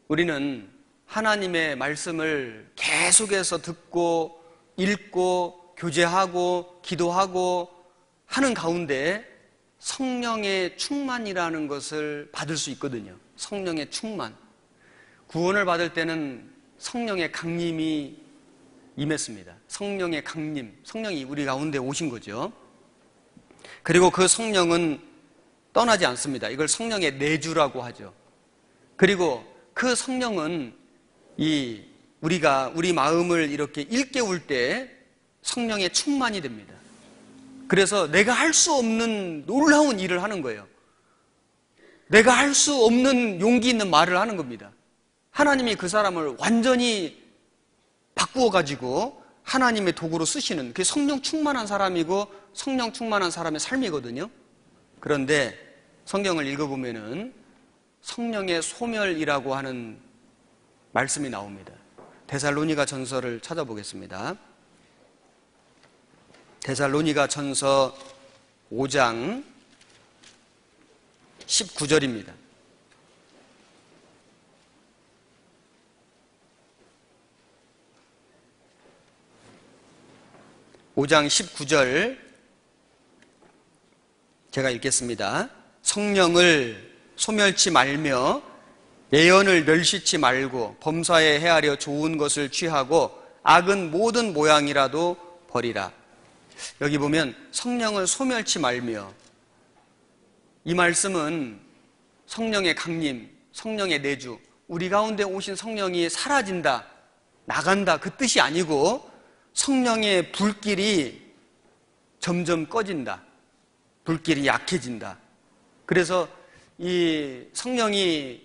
Speaker 1: 우리는 하나님의 말씀을 계속해서 듣고 읽고 교제하고 기도하고 하는 가운데 성령의 충만이라는 것을 받을 수 있거든요. 성령의 충만. 구원을 받을 때는 성령의 강림이 임했습니다. 성령의 강림, 성령이 우리 가운데 오신 거죠. 그리고 그 성령은 떠나지 않습니다. 이걸 성령의 내주라고 하죠. 그리고 그 성령은 우리가 우리 마음을 이렇게 일깨울 때 성령의 충만이 됩니다. 그래서 내가 할 수 없는 놀라운 일을 하는 거예요. 내가 할 수 없는 용기 있는 말을 하는 겁니다. 하나님이 그 사람을 완전히 바꾸어가지고 하나님의 도구로 쓰시는, 그게 성령 충만한 사람이고 성령 충만한 사람의 삶이거든요. 그런데 성경을 읽어보면은 성령의 소멸이라고 하는 말씀이 나옵니다. 데살로니가 전서를 찾아보겠습니다. 데살로니가 전서 5장 19절입니다. (5장 19절) 제가 읽겠습니다. 성령을 소멸치 말며 예언을 멸시치 말고 범사에 헤아려 좋은 것을 취하고 악은 모든 모양이라도 버리라. 여기 보면 성령을 소멸치 말며, 이 말씀은 성령의 강림, 성령의 내주, 우리 가운데 오신 성령이 사라진다, 나간다 그 뜻이 아니고 성령의 불길이 점점 꺼진다, 불길이 약해진다. 그래서 이 성령의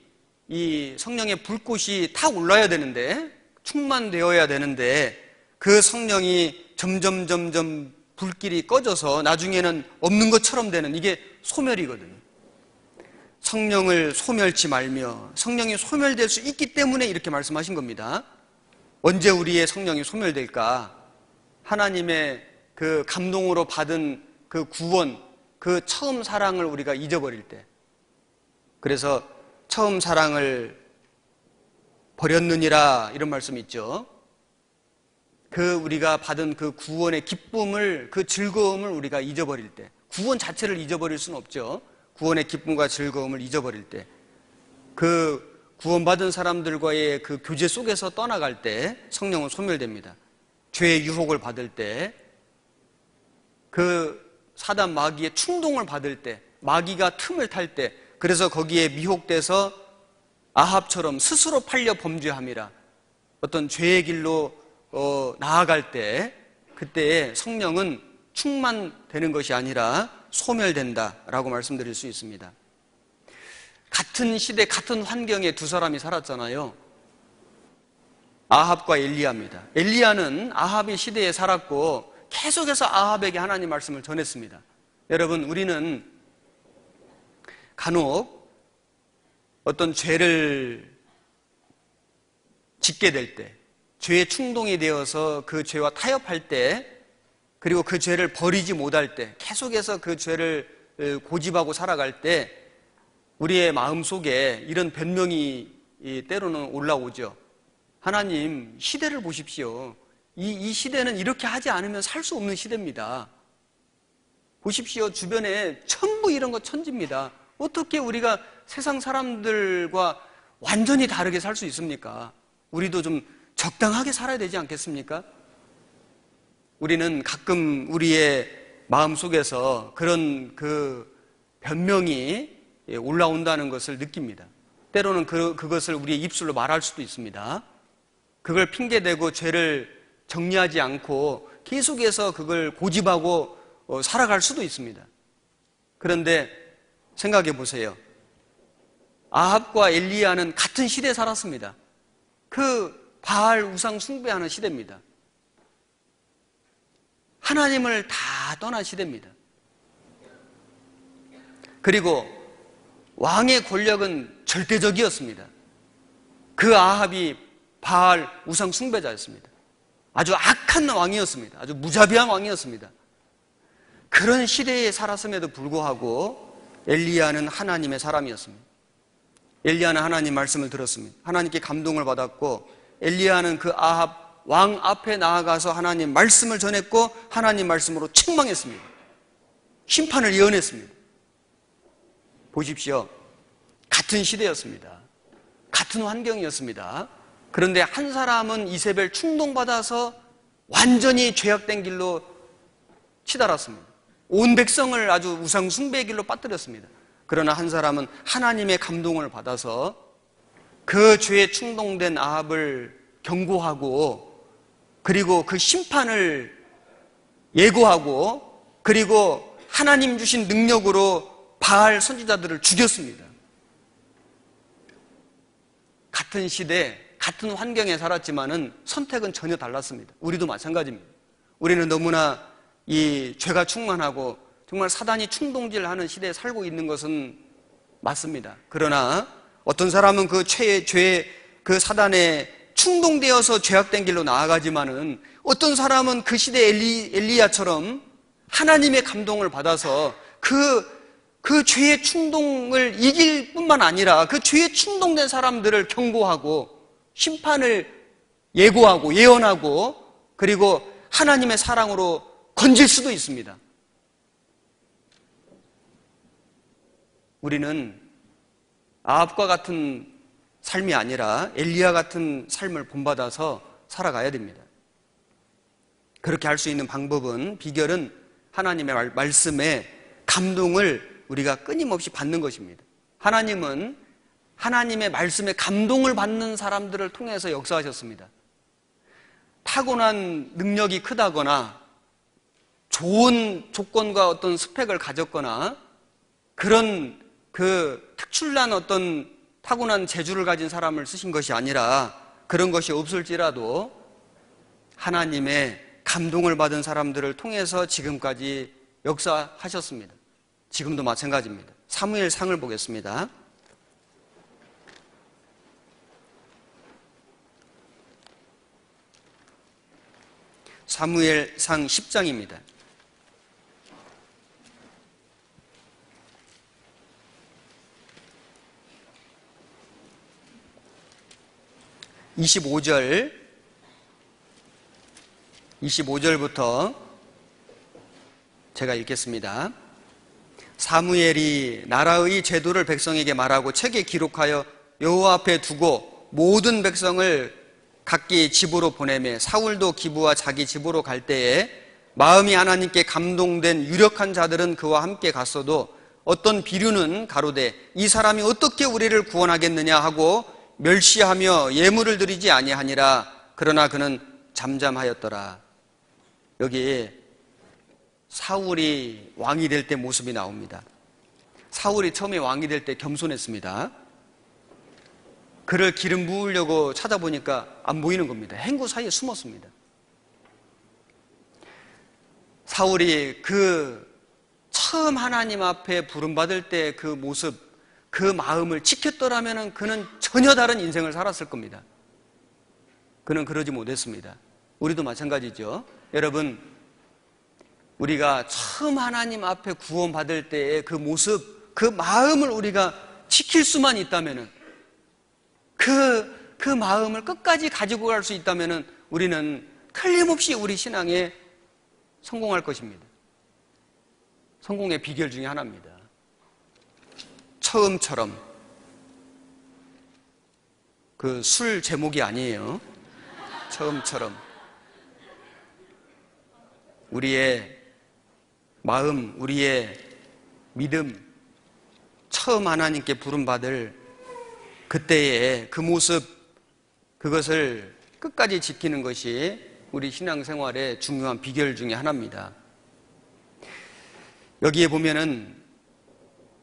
Speaker 1: 불꽃이 탁 올라야 되는데, 충만되어야 되는데 그 성령이 점점 불길이 꺼져서 나중에는 없는 것처럼 되는, 이게 소멸이거든요. 성령을 소멸치 말며, 성령이 소멸될 수 있기 때문에 이렇게 말씀하신 겁니다. 언제 우리의 성령이 소멸될까? 하나님의 그 감동으로 받은 그 구원, 그 처음 사랑을 우리가 잊어버릴 때. 그래서 처음 사랑을 버렸느니라 이런 말씀이 있죠. 그 우리가 받은 그 구원의 기쁨을, 그 즐거움을 우리가 잊어버릴 때, 구원 자체를 잊어버릴 수는 없죠. 구원의 기쁨과 즐거움을 잊어버릴 때, 그 구원받은 사람들과의 그 교제 속에서 떠나갈 때 성령은 소멸됩니다. 죄의 유혹을 받을 때, 그 사단 마귀의 충동을 받을 때, 마귀가 틈을 탈 때, 그래서 거기에 미혹돼서 아합처럼 스스로 팔려 범죄함이라 어떤 죄의 길로 나아갈 때, 그때에 성령은 충만되는 것이 아니라 소멸된다라고 말씀드릴 수 있습니다. 같은 시대, 같은 환경에 두 사람이 살았잖아요. 아합과 엘리야입니다. 엘리야는 아합의 시대에 살았고 계속해서 아합에게 하나님 말씀을 전했습니다. 여러분, 우리는 간혹 어떤 죄를 짓게 될 때, 죄의 충동이 되어서 그 죄와 타협할 때, 그리고 그 죄를 버리지 못할 때, 계속해서 그 죄를 고집하고 살아갈 때 우리의 마음속에 이런 변명이 때로는 올라오죠. 하나님, 시대를 보십시오. 이 시대는 이렇게 하지 않으면 살 수 없는 시대입니다. 보십시오. 주변에 전부 이런 거 천지입니다. 어떻게 우리가 세상 사람들과 완전히 다르게 살 수 있습니까? 우리도 좀 적당하게 살아야 되지 않겠습니까? 우리는 가끔 우리의 마음속에서 그런 그 변명이 올라온다는 것을 느낍니다. 때로는 그것을 우리의 입술로 말할 수도 있습니다. 그걸 핑계대고 죄를 정리하지 않고 계속해서 그걸 고집하고 살아갈 수도 있습니다. 그런데 생각해 보세요. 아합과 엘리야는 같은 시대에 살았습니다. 그 바알 우상 숭배하는 시대입니다. 하나님을 다 떠난 시대입니다. 그리고 왕의 권력은 절대적이었습니다. 그 아합이 바알 우상 숭배자였습니다. 아주 악한 왕이었습니다. 아주 무자비한 왕이었습니다. 그런 시대에 살았음에도 불구하고 엘리야는 하나님의 사람이었습니다. 엘리야는 하나님 말씀을 들었습니다. 하나님께 감동을 받았고, 엘리야는 그 아합 왕 앞에 나아가서 하나님 말씀을 전했고 하나님 말씀으로 책망했습니다. 심판을 예언했습니다. 보십시오. 같은 시대였습니다. 같은 환경이었습니다. 그런데 한 사람은 이세벨 충동받아서 완전히 죄악된 길로 치달았습니다. 온 백성을 아주 우상 숭배의 길로 빠뜨렸습니다. 그러나 한 사람은 하나님의 감동을 받아서 그 죄에 충동된 아합을 경고하고, 그리고 그 심판을 예고하고, 그리고 하나님 주신 능력으로 바알 선지자들을 죽였습니다. 같은 시대, 같은 환경에 살았지만은 선택은 전혀 달랐습니다. 우리도 마찬가지입니다. 우리는 너무나 이 죄가 충만하고 정말 사단이 충동질하는 시대에 살고 있는 것은 맞습니다. 그러나 어떤 사람은 그 죄의 그 사단에 충동되어서 죄악된 길로 나아가지만은, 어떤 사람은 그 시대 엘리야처럼 하나님의 감동을 받아서 그 죄의 충동을 이길 뿐만 아니라 그 죄에 충동된 사람들을 경고하고 심판을 예고하고 예언하고, 그리고 하나님의 사랑으로 건질 수도 있습니다. 우리는 아합과 같은 삶이 아니라 엘리야 같은 삶을 본받아서 살아가야 됩니다. 그렇게 할 수 있는 방법은, 비결은 하나님의 말씀에 감동을 우리가 끊임없이 받는 것입니다. 하나님은 하나님의 말씀에 감동을 받는 사람들을 통해서 역사하셨습니다. 타고난 능력이 크다거나 좋은 조건과 어떤 스펙을 가졌거나 그런 그 특출난 어떤 타고난 재주를 가진 사람을 쓰신 것이 아니라 그런 것이 없을지라도 하나님의 감동을 받은 사람들을 통해서 지금까지 역사하셨습니다. 지금도 마찬가지입니다. 사무엘상을 보겠습니다. 사무엘상 10장입니다. 25절부터 제가 읽겠습니다. 사무엘이 나라의 제도를 백성에게 말하고 책에 기록하여 여호와 앞에 두고 모든 백성을 각기 집으로 보내매 사울도 기브와 자기 집으로 갈 때에 마음이 하나님께 감동된 유력한 자들은 그와 함께 갔어도 어떤 비류는 가로되 이 사람이 어떻게 우리를 구원하겠느냐 하고 멸시하며 예물을 드리지 아니하니라. 그러나 그는 잠잠하였더라. 여기 사울이 왕이 될 때 모습이 나옵니다. 사울이 처음에 왕이 될 때 겸손했습니다. 그를 기름 부으려고 찾아보니까 안 보이는 겁니다. 행구 사이에 숨었습니다. 사울이 그 처음 하나님 앞에 부름받을 때 그 모습, 그 마음을 지켰더라면 그는 전혀 다른 인생을 살았을 겁니다. 그는 그러지 못했습니다. 우리도 마찬가지죠. 여러분, 우리가 처음 하나님 앞에 구원받을 때의 그 모습, 그 마음을 우리가 지킬 수만 있다면, 그 마음을 끝까지 가지고 갈 수 있다면 우리는 틀림없이 우리 신앙에 성공할 것입니다. 성공의 비결 중에 하나입니다. 처음처럼. 그 술 제목이 아니에요. 처음처럼. 우리의 마음, 우리의 믿음, 처음 하나님께 부름받을 그때의 그 모습, 그것을 끝까지 지키는 것이 우리 신앙생활의 중요한 비결 중에 하나입니다. 여기에 보면은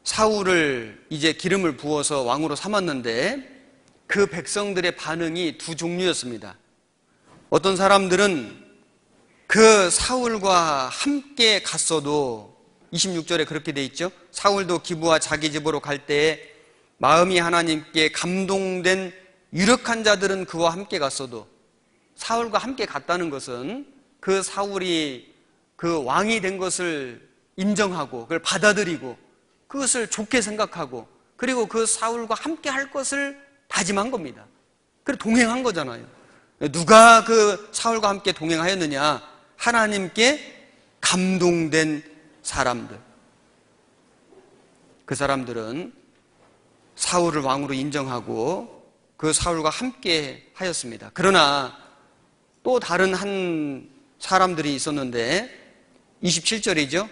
Speaker 1: 사울을 이제 기름을 부어서 왕으로 삼았는데 그 백성들의 반응이 두 종류였습니다. 어떤 사람들은 그 사울과 함께 갔어도 26절에 그렇게 돼 있죠. 사울도 기브와 자기 집으로 갈 때에 마음이 하나님께 감동된 유력한 자들은 그와 함께 갔어도, 사울과 함께 갔다는 것은 그 사울이 그 왕이 된 것을 인정하고 그걸 받아들이고 그것을 좋게 생각하고 그리고 그 사울과 함께 할 것을 다짐한 겁니다. 그래서 동행한 거잖아요. 누가 그 사울과 함께 동행하였느냐? 하나님께 감동된 사람들. 그 사람들은 사울을 왕으로 인정하고 그 사울과 함께 하였습니다. 그러나 또 다른 한 사람들이 있었는데 27절이죠.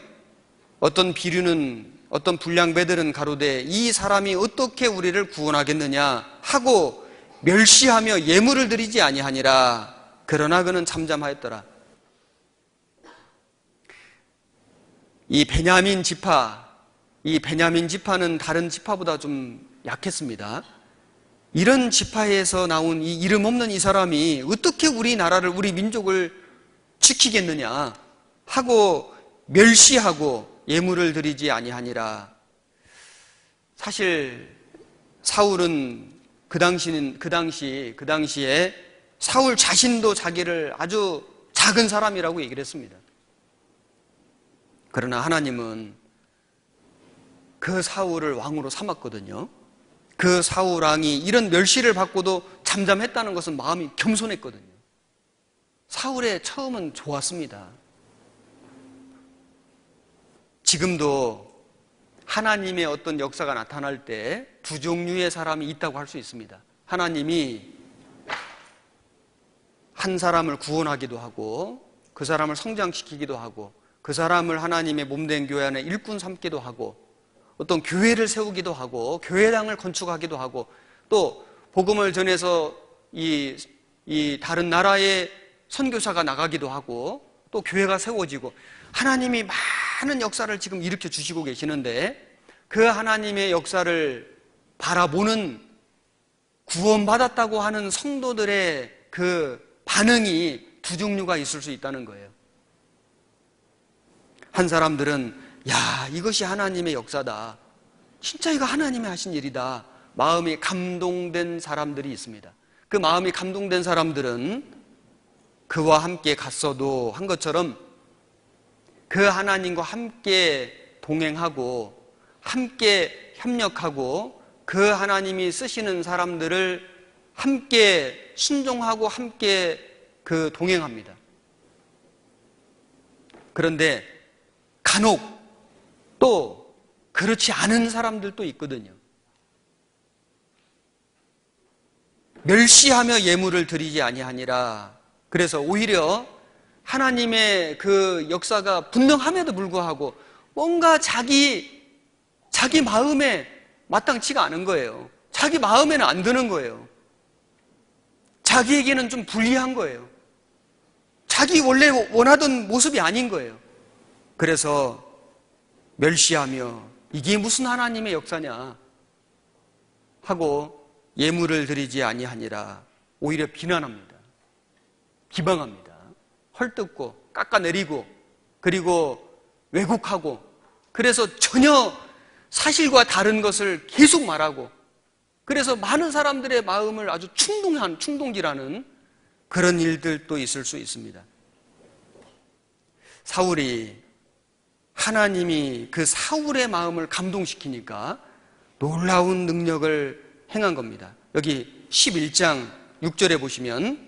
Speaker 1: 어떤 비류는, 어떤 불량배들은 가로되 이 사람이 어떻게 우리를 구원하겠느냐 하고 멸시하며 예물을 드리지 아니하니라. 그러나 그는 잠잠하였더라. 이 베냐민 지파는 다른 지파보다 좀 약했습니다. 이런 지파에서 나온 이 이름 없는 이 사람이 어떻게 우리나라를, 우리 민족을 지키겠느냐 하고 멸시하고 예물을 드리지 아니하니라. 사실 사울은 그 당시에 사울 자신도 자기를 아주 작은 사람이라고 얘기를 했습니다. 그러나 하나님은 그 사울을 왕으로 삼았거든요. 그 사울 왕이 이런 멸시를 받고도 잠잠했다는 것은 마음이 겸손했거든요. 사울의 처음은 좋았습니다. 지금도 하나님의 어떤 역사가 나타날 때 두 종류의 사람이 있다고 할 수 있습니다. 하나님이 한 사람을 구원하기도 하고 그 사람을 성장시키기도 하고 그 사람을 하나님의 몸된 교회 안에 일꾼 삼기도 하고 어떤 교회를 세우기도 하고 교회당을 건축하기도 하고 또 복음을 전해서 이 다른 나라에 선교사가 나가기도 하고 또 교회가 세워지고 하나님이 많은 역사를 지금 일으켜 주시고 계시는데 그 하나님의 역사를 바라보는 구원받았다고 하는 성도들의 그 반응이 두 종류가 있을 수 있다는 거예요. 한 사람들은 야, 이것이 하나님의 역사다. 진짜 이거 하나님이 하신 일이다. 마음이 감동된 사람들이 있습니다. 그 마음이 감동된 사람들은 그와 함께 갔어도 한 것처럼 그 하나님과 함께 동행하고 함께 협력하고 그 하나님이 쓰시는 사람들을 함께 순종하고 함께 그 동행합니다. 그런데 간혹 또 그렇지 않은 사람들도 있거든요. 멸시하며 예물을 드리지 아니하니라. 그래서 오히려 하나님의 그 역사가 분명함에도 불구하고 뭔가 자기 마음에 마땅치가 않은 거예요. 자기 마음에는 안 드는 거예요. 자기에게는 좀 불리한 거예요. 자기 원래 원하던 모습이 아닌 거예요. 그래서 멸시하며 이게 무슨 하나님의 역사냐 하고 예물을 드리지 아니하니라. 오히려 비난합니다. 비방합니다. 헐뜯고 깎아내리고 그리고 왜곡하고 그래서 전혀 사실과 다른 것을 계속 말하고 그래서 많은 사람들의 마음을 아주 충동질하는 그런 일들도 있을 수 있습니다. 사울이 하나님이 그 사울의 마음을 감동시키니까 놀라운 능력을 행한 겁니다. 여기 11장 6절에 보시면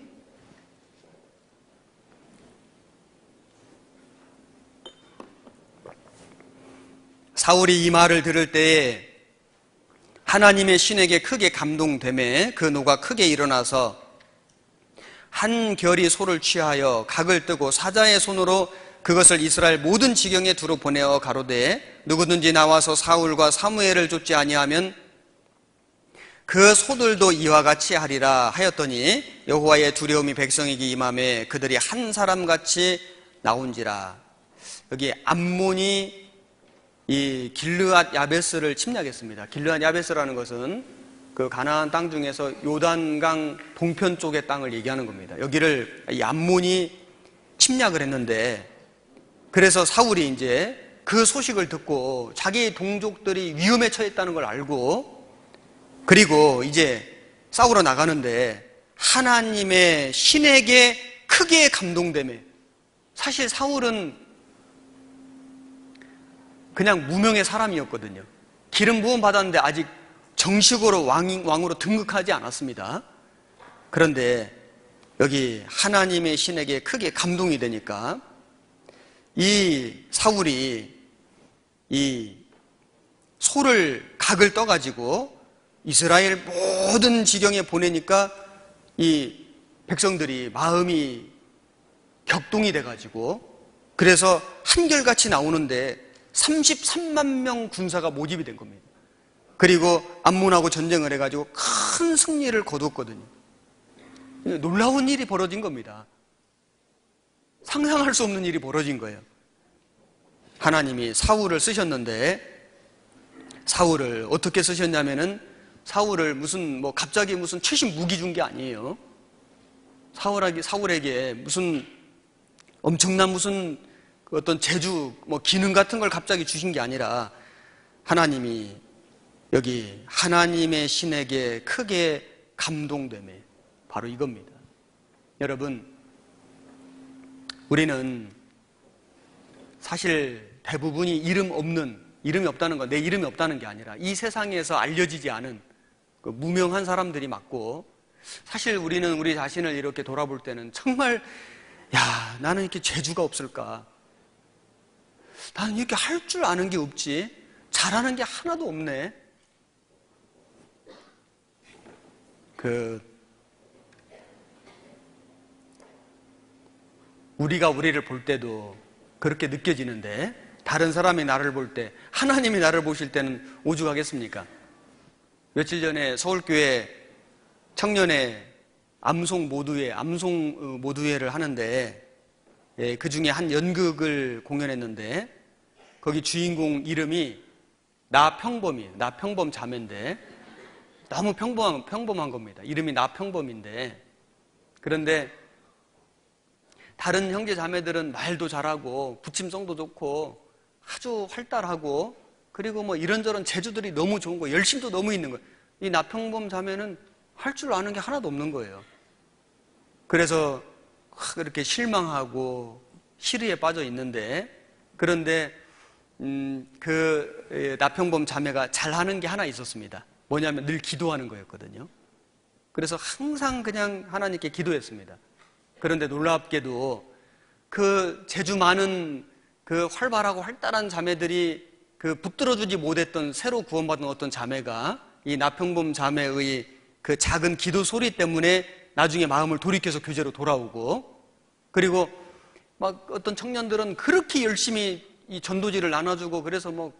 Speaker 1: 사울이 이 말을 들을 때에 하나님의 신에게 크게 감동되매 그 노가 크게 일어나서 한 결이 소를 취하여 각을 뜨고 사자의 손으로 그것을 이스라엘 모든 지경에 두루 보내어 가로되 누구든지 나와서 사울과 사무엘을 쫓지 아니하면 그 소들도 이와 같이 하리라 하였더니 여호와의 두려움이 백성에게 임하매 그들이 한 사람같이 나온지라. 여기 암몬이 이 길르앗 야베스를 침략했습니다. 길르앗 야베스라는 것은 그 가나안 땅 중에서 요단강 동편 쪽의 땅을 얘기하는 겁니다. 여기를 이 암몬이 침략을 했는데 그래서 사울이 이제 그 소식을 듣고 자기 동족들이 위험에 처했다는 걸 알고 그리고 이제 싸우러 나가는데 하나님의 신에게 크게 감동되매 사실 사울은 그냥 무명의 사람이었거든요. 기름 부음 받았는데 아직 정식으로 왕으로 등극하지 않았습니다. 그런데 여기 하나님의 신에게 크게 감동이 되니까 이 사울이 이 소를 각을 떠가지고 이스라엘 모든 지경에 보내니까 이 백성들이 마음이 격동이 돼가지고 그래서 한결같이 나오는데 33만 명 군사가 모집이 된 겁니다. 그리고 암몬하고 전쟁을 해가지고 큰 승리를 거뒀거든요. 놀라운 일이 벌어진 겁니다. 상상할 수 없는 일이 벌어진 거예요. 하나님이 사울을 쓰셨는데 사울을 어떻게 쓰셨냐면은 사울을 갑자기 무슨 최신 무기 준 게 아니에요. 사울에게 무슨 엄청난 무슨 어떤 재주, 기능 같은 걸 갑자기 주신 게 아니라 하나님이 여기 하나님의 신에게 크게 감동되매 바로 이겁니다. 여러분, 우리는 사실 대부분이 이름이 없다는 건 내 이름이 없다는 게 아니라 이 세상에서 알려지지 않은 그 무명한 사람들이 많고 사실 우리는 우리 자신을 이렇게 돌아볼 때는 정말 나는 이렇게 재주가 없을까? 나는 이렇게 할 줄 아는 게 없지. 잘하는 게 하나도 없네. 우리가 우리를 볼 때도 그렇게 느껴지는데 다른 사람이 나를 볼 때, 하나님이 나를 보실 때는 오죽하겠습니까? 며칠 전에 서울교회 청년회 암송 모두회를 하는데, 그 중에 한 연극을 공연했는데, 거기 주인공 이름이 나평범이에요. 나평범 자매인데, 너무 평범한 겁니다. 이름이 나평범인데, 그런데 다른 형제 자매들은 말도 잘하고 부침성도 좋고 아주 활달하고, 그리고 뭐 이런저런 재주들이 너무 좋은 거예요. 열심도 너무 있는 거예요. 이 나평범 자매는 할 줄 아는 게 하나도 없는 거예요. 그래서 그렇게 실망하고 시리에 빠져 있는데, 그런데 그 나평범 자매가 잘하는 게 하나 있었습니다. 뭐냐면 늘 기도하는 거였거든요. 그래서 항상 그냥 하나님께 기도했습니다. 그런데 놀랍게도 그 재주 많은 그 활발하고 활달한 자매들이 그 붙들어주지 못했던 새로 구원받은 어떤 자매가 이 나평범 자매의 그 작은 기도 소리 때문에 나중에 마음을 돌이켜서 교제로 돌아오고, 그리고 막 어떤 청년들은 그렇게 열심히 이 전도지를 나눠주고, 그래서 뭐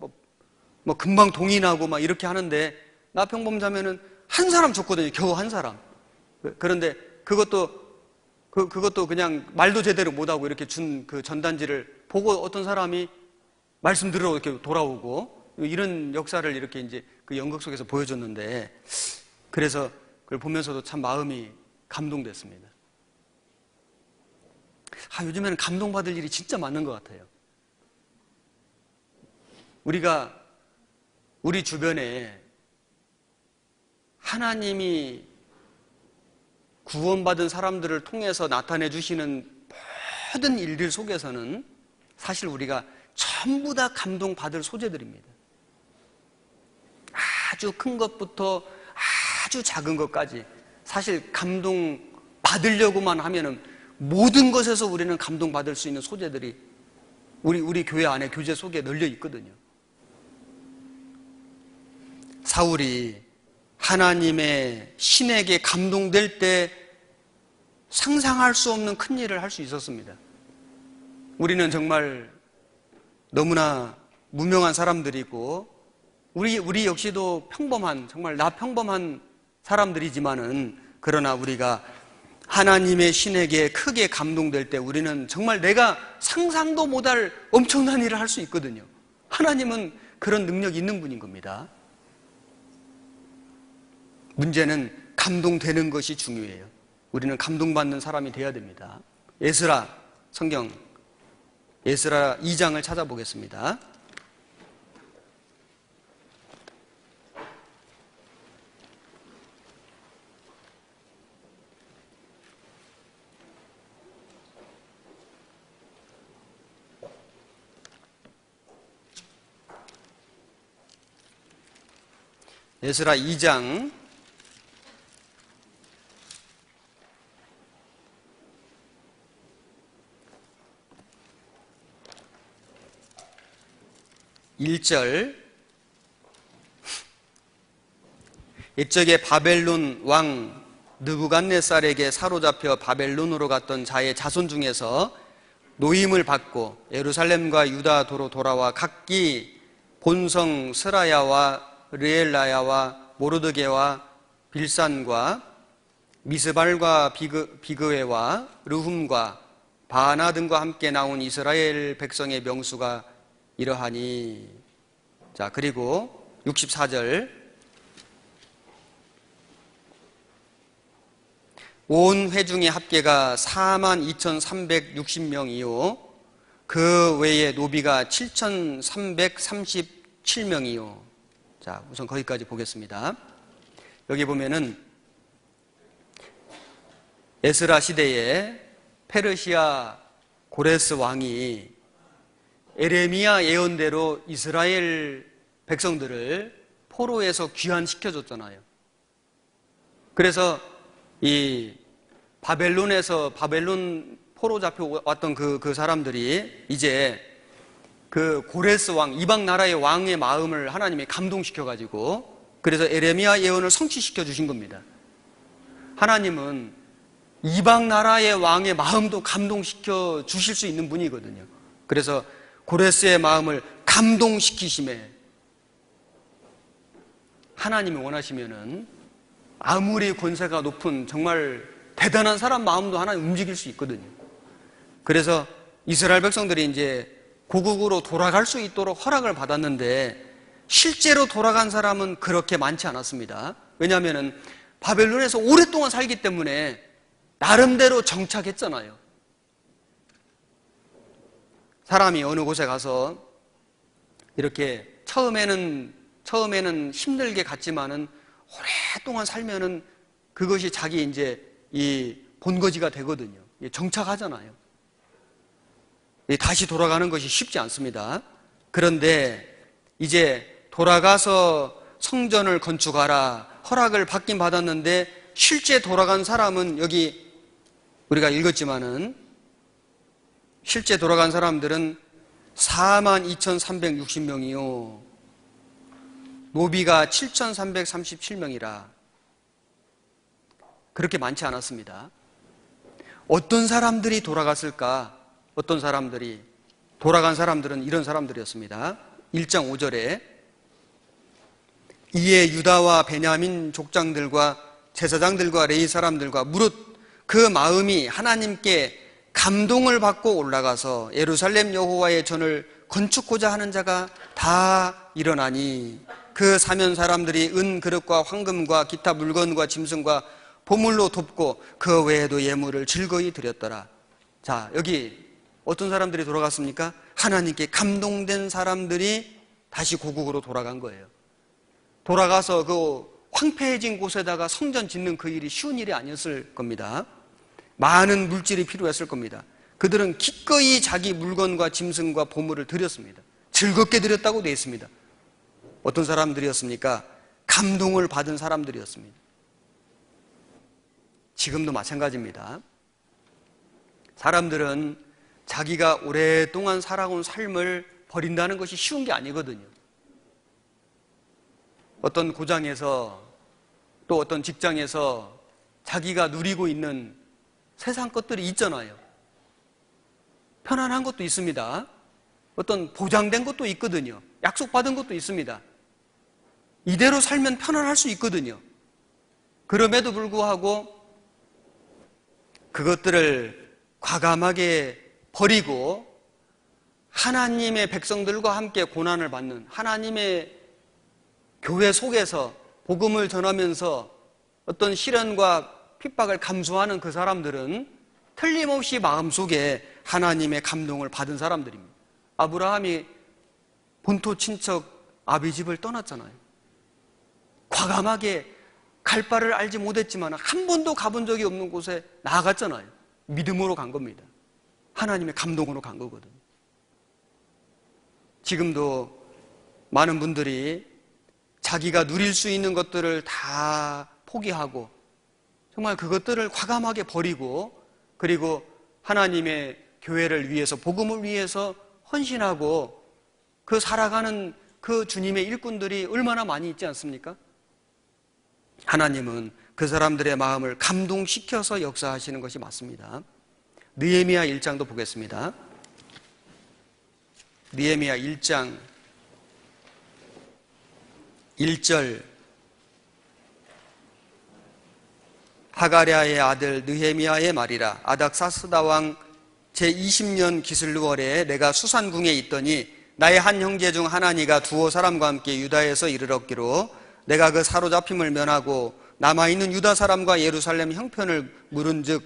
Speaker 1: 금방 동의나고 막 이렇게 하는데, 나평범 자매는 한 사람 줬거든요. 겨우 한 사람. 그런데 그것도 그냥 말도 제대로 못하고 이렇게 준 그 전단지를 보고 어떤 사람이 말씀 들으러 이렇게 돌아오고, 이런 역사를 이렇게 이제 그 연극 속에서 보여줬는데, 그래서 그걸 보면서도 참 마음이 감동됐습니다. 요즘에는 감동받을 일이 진짜 많은 것 같아요. 우리가 우리 주변에 하나님이 구원받은 사람들을 통해서 나타내 주시는 모든 일들 속에서는 사실 우리가 전부 다 감동받을 소재들입니다. 아주 큰 것부터 아주 작은 것까지 사실 감동받으려고만 하면은 모든 것에서 우리는 감동받을 수 있는 소재들이 우리 교회 안에 교제 속에 널려 있거든요. 사울이 하나님의 신에게 감동될 때 상상할 수 없는 큰 일을 할 수 있었습니다. 우리는 정말 너무나 무명한 사람들이고, 우리 역시도 평범한, 정말 나평범한 사람들이지만은, 그러나 우리가 하나님의 신에게 크게 감동될 때 우리는 정말 내가 상상도 못할 엄청난 일을 할 수 있거든요. 하나님은 그런 능력이 있는 분인 겁니다. 문제는 감동되는 것이 중요해요. 우리는 감동받는 사람이 되어야 됩니다. 성경 에스라 2장을 찾아보겠습니다. 에스라 2장 1절. 옛적에 바벨론 왕 느부갓네살에게 사로잡혀 바벨론으로 갔던 자의 자손 중에서 노임을 받고 예루살렘과 유다 도로 돌아와 각기 본성 스라야와 르엘라야와 모르드게와 빌산과 미스발과 비그웨와 르훔과 바나 등과 함께 나온 이스라엘 백성의 명수가 이러하니. 자, 그리고 64절. 온 회중의 합계가 42,360명이요 그 외에 노비가 7,337명이요. 자, 우선 거기까지 보겠습니다. 여기 보면은 에스라 시대에 페르시아 고레스 왕이 에레미야 예언대로 이스라엘 백성들을 포로에서 귀환시켜줬잖아요. 그래서 이 바벨론 포로 잡혀왔던 그 사람들이 이제 그 고레스 왕, 이방 나라의 왕의 마음을 하나님이 감동시켜가지고, 그래서 에레미야 예언을 성취시켜 주신 겁니다. 하나님은 이방 나라의 왕의 마음도 감동시켜 주실 수 있는 분이거든요. 그래서 고레스의 마음을 감동시키심에 하나님이 원하시면은 아무리 권세가 높은 정말 대단한 사람 마음도 하나님 움직일 수 있거든요. 그래서 이스라엘 백성들이 이제 고국으로 돌아갈 수 있도록 허락을 받았는데 실제로 돌아간 사람은 그렇게 많지 않았습니다. 왜냐하면 바벨론에서 오랫동안 살기 때문에 나름대로 정착했잖아요. 사람이 어느 곳에 가서 이렇게 처음에는 힘들게 갔지만은 오랫동안 살면은 그것이 자기 이제 이 본거지가 되거든요. 정착하잖아요. 다시 돌아가는 것이 쉽지 않습니다. 그런데 이제 돌아가서 성전을 건축하라 허락을 받긴 받았는데 실제 돌아간 사람은 여기 우리가 읽었지만은 실제 돌아간 사람들은 42,360명이요 노비가 7,337명이라 그렇게 많지 않았습니다. 어떤 사람들이 돌아갔을까? 어떤 사람들이 돌아간 사람들은 이런 사람들이었습니다. 1장 5절에 이에 유다와 베냐민 족장들과 제사장들과 레위 사람들과 무릇 그 마음이 하나님께 감동을 받고 올라가서 예루살렘 여호와의 전을 건축고자 하는 자가 다 일어나니 그 사면 사람들이 은 그릇과 황금과 기타 물건과 짐승과 보물로 돕고 그 외에도 예물을 즐거이 드렸더라. 자, 여기 어떤 사람들이 돌아갔습니까? 하나님께 감동된 사람들이 다시 고국으로 돌아간 거예요. 돌아가서 그 황폐해진 곳에다가 성전 짓는 그 일이 쉬운 일이 아니었을 겁니다. 많은 물질이 필요했을 겁니다. 그들은 기꺼이 자기 물건과 짐승과 보물을 드렸습니다. 즐겁게 드렸다고 되어 있습니다. 어떤 사람들이었습니까? 감동을 받은 사람들이었습니다. 지금도 마찬가지입니다. 사람들은 자기가 오랫동안 살아온 삶을 버린다는 것이 쉬운 게 아니거든요. 어떤 고장에서 또 어떤 직장에서 자기가 누리고 있는 세상 것들이 있잖아요. 편안한 것도 있습니다. 어떤 보장된 것도 있거든요. 약속받은 것도 있습니다. 이대로 살면 편안할 수 있거든요. 그럼에도 불구하고 그것들을 과감하게 버리고 하나님의 백성들과 함께 고난을 받는 하나님의 교회 속에서 복음을 전하면서 어떤 시련과 핍박을 감수하는 그 사람들은 틀림없이 마음속에 하나님의 감동을 받은 사람들입니다. 아브라함이 본토 친척 아비집을 떠났잖아요. 과감하게 갈 바를 알지 못했지만 한 번도 가본 적이 없는 곳에 나아갔잖아요. 믿음으로 간 겁니다. 하나님의 감동으로 간 거거든요. 지금도 많은 분들이 자기가 누릴 수 있는 것들을 다 포기하고 정말 그것들을 과감하게 버리고 그리고 하나님의 교회를 위해서 복음을 위해서 헌신하고 그 살아가는 그 주님의 일꾼들이 얼마나 많이 있지 않습니까? 하나님은 그 사람들의 마음을 감동시켜서 역사하시는 것이 맞습니다. 느헤미야 1장도 보겠습니다. 느헤미야 1장 1절 하가랴의 아들 느헤미야의 말이라. 아닥사스다 왕 제20년 기슬루월에 내가 수산궁에 있더니 나의 한 형제 중 하나니가 두어 사람과 함께 유다에서 이르렀기로 내가 그 사로잡힘을 면하고 남아있는 유다 사람과 예루살렘 형편을 물은즉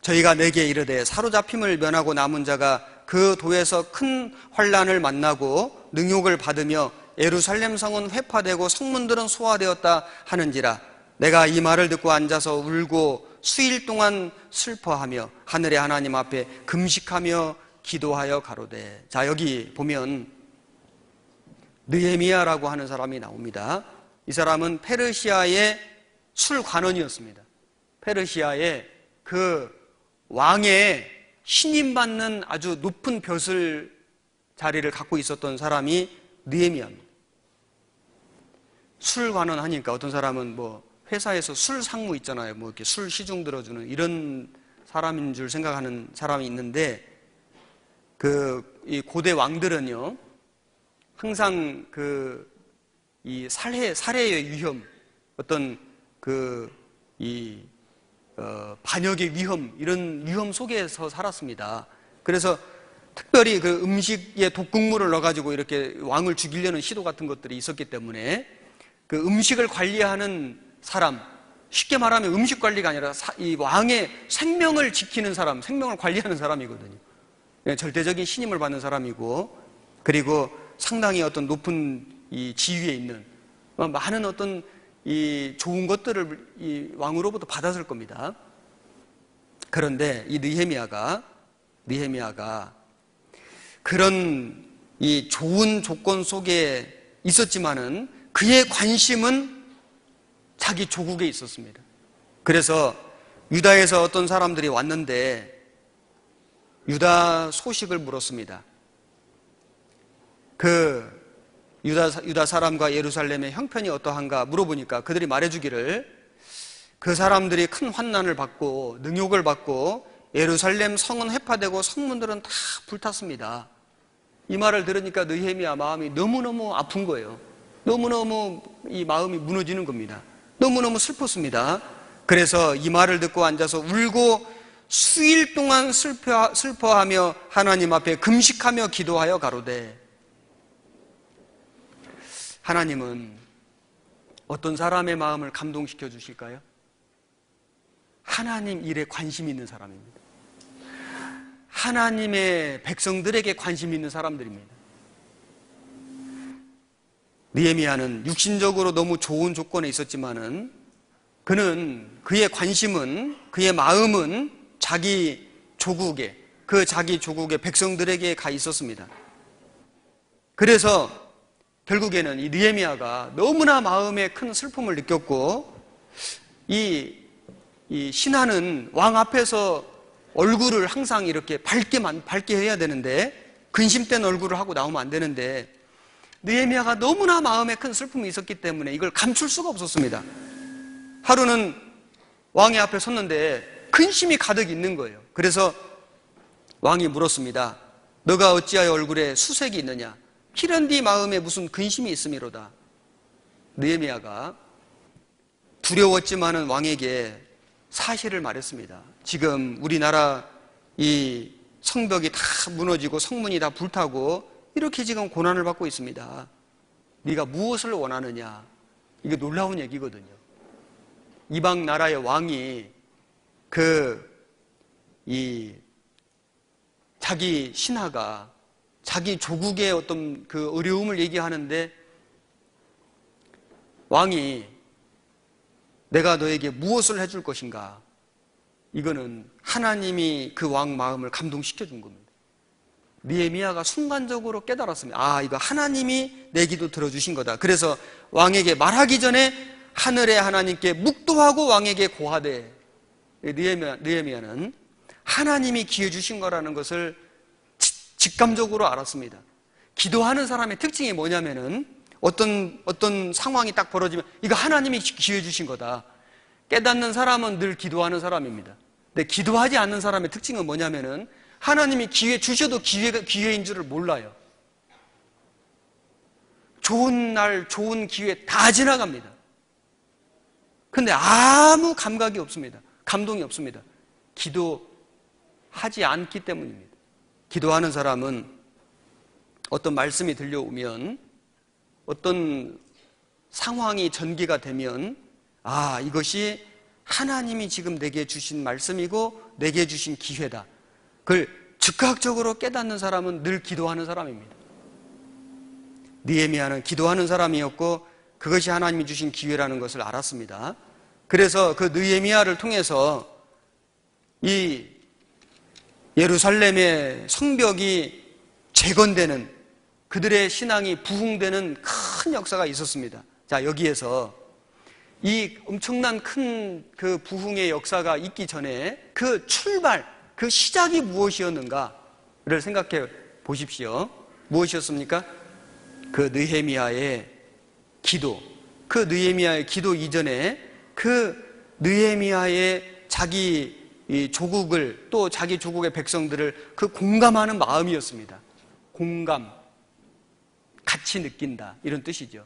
Speaker 1: 저희가 내게 이르되 사로잡힘을 면하고 남은 자가 그 도에서 큰 환난을 만나고 능욕을 받으며 예루살렘 성은 회파되고 성문들은 소화되었다 하는지라. 내가 이 말을 듣고 앉아서 울고 수일 동안 슬퍼하며 하늘의 하나님 앞에 금식하며 기도하여 가로되. 자, 여기 보면 느헤미야라고 하는 사람이 나옵니다. 이 사람은 페르시아의 술관원이었습니다. 페르시아의 그 왕의 신임받는 아주 높은 벼슬 자리를 갖고 있었던 사람이 느헤미야입니다. 술관원 하니까 어떤 사람은 뭐 회사에서 술 상무 있잖아요. 뭐 이렇게 술 시중 들어주는 이런 사람인 줄 생각하는 사람이 있는데 이 고대 왕들은요, 항상 이 살해의 위험, 어떤 반역의 위험, 이런 위험 속에서 살았습니다. 그래서 특별히 그 음식에 독극물을 넣어가지고 이렇게 왕을 죽이려는 시도 같은 것들이 있었기 때문에 그 음식을 관리하는 사람, 쉽게 말하면 음식 관리가 아니라 이 왕의 생명을 지키는 사람, 생명을 관리하는 사람이거든요. 절대적인 신임을 받는 사람이고, 그리고 상당히 어떤 높은 이 지위에 있는 많은 어떤 이 좋은 것들을 이 왕으로부터 받았을 겁니다. 그런데 이 느헤미야가 그런 이 좋은 조건 속에 있었지만은 그의 관심은 자기 조국에 있었습니다. 그래서 유다에서 어떤 사람들이 왔는데 유다 소식을 물었습니다. 유다 사람과 예루살렘의 형편이 어떠한가 물어보니까 그들이 말해주기를 그 사람들이 큰 환난을 받고 능욕을 받고 예루살렘 성은 회파되고 성문들은 다 불탔습니다. 이 말을 들으니까 느헤미야 마음이 너무너무 아픈 거예요. 너무너무 이 마음이 무너지는 겁니다. 너무너무 슬펐습니다. 그래서 이 말을 듣고 앉아서 울고 수일 동안 슬퍼하며 하나님 앞에 금식하며 기도하여 가로되, 하나님은 어떤 사람의 마음을 감동시켜 주실까요? 하나님 일에 관심 있는 사람입니다. 하나님의 백성들에게 관심 있는 사람들입니다. 느헤미야는 육신적으로 너무 좋은 조건에 있었지만은 그의 관심은, 그의 마음은 자기 조국에, 자기 조국의 백성들에게 가 있었습니다. 그래서 결국에는 이 느헤미야가 너무나 마음에 큰 슬픔을 느꼈고, 이 신하는 왕 앞에서 얼굴을 항상 이렇게 밝게 해야 되는데, 근심된 얼굴을 하고 나오면 안 되는데, 느헤미야가 너무나 마음에 큰 슬픔이 있었기 때문에 이걸 감출 수가 없었습니다. 하루는 왕의 앞에 섰는데 근심이 가득 있는 거예요. 그래서 왕이 물었습니다. 너가 어찌하여 얼굴에 수색이 있느냐? 이런 네 마음에 무슨 근심이 있음이로다. 느헤미야가 두려웠지만은 왕에게 사실을 말했습니다. 지금 우리나라 이 성벽이 다 무너지고 성문이 다 불타고 이렇게 지금 고난을 받고 있습니다. 네가 무엇을 원하느냐? 이게 놀라운 얘기거든요. 이방 나라의 왕이 자기 신하가 자기 조국의 어떤 그 어려움을 얘기하는데, 왕이 내가 너에게 무엇을 해줄 것인가? 이거는 하나님이 그 왕 마음을 감동시켜 준 겁니다. 느헤미야가 순간적으로 깨달았습니다. 아, 이거 하나님이 내 기도 들어주신 거다. 그래서 왕에게 말하기 전에 하늘의 하나님께 묵도하고 왕에게 고하되, 느헤미야는 하나님이 기회 주신 거라는 것을 직감적으로 알았습니다. 기도하는 사람의 특징이 뭐냐면은 어떤 상황이 딱 벌어지면 이거 하나님이 기회 주신 거다. 깨닫는 사람은 늘 기도하는 사람입니다. 근데 기도하지 않는 사람의 특징은 뭐냐면은 하나님이 기회 주셔도 기회인 줄을 몰라요. 좋은 날, 좋은 기회 다 지나갑니다. 근데 아무 감각이 없습니다. 감동이 없습니다. 기도하지 않기 때문입니다. 기도하는 사람은 어떤 말씀이 들려오면, 어떤 상황이 전개가 되면, 아, 이것이 하나님이 지금 내게 주신 말씀이고 내게 주신 기회다. 그걸 즉각적으로 깨닫는 사람은 늘 기도하는 사람입니다. 느헤미야는 기도하는 사람이었고 그것이 하나님이 주신 기회라는 것을 알았습니다. 그래서 그 느헤미야를 통해서 이 예루살렘의 성벽이 재건되는, 그들의 신앙이 부흥되는 큰 역사가 있었습니다. 자, 여기에서 이 엄청난 큰 그 부흥의 역사가 있기 전에 그 출발, 그 시작이 무엇이었는가를 생각해 보십시오. 무엇이었습니까? 그 느헤미야의 기도. 그 느헤미야의 기도 이전에 그 느헤미야의 자기 이 조국을, 또 자기 조국의 백성들을 그 공감하는 마음이었습니다. 공감, 같이 느낀다, 이런 뜻이죠.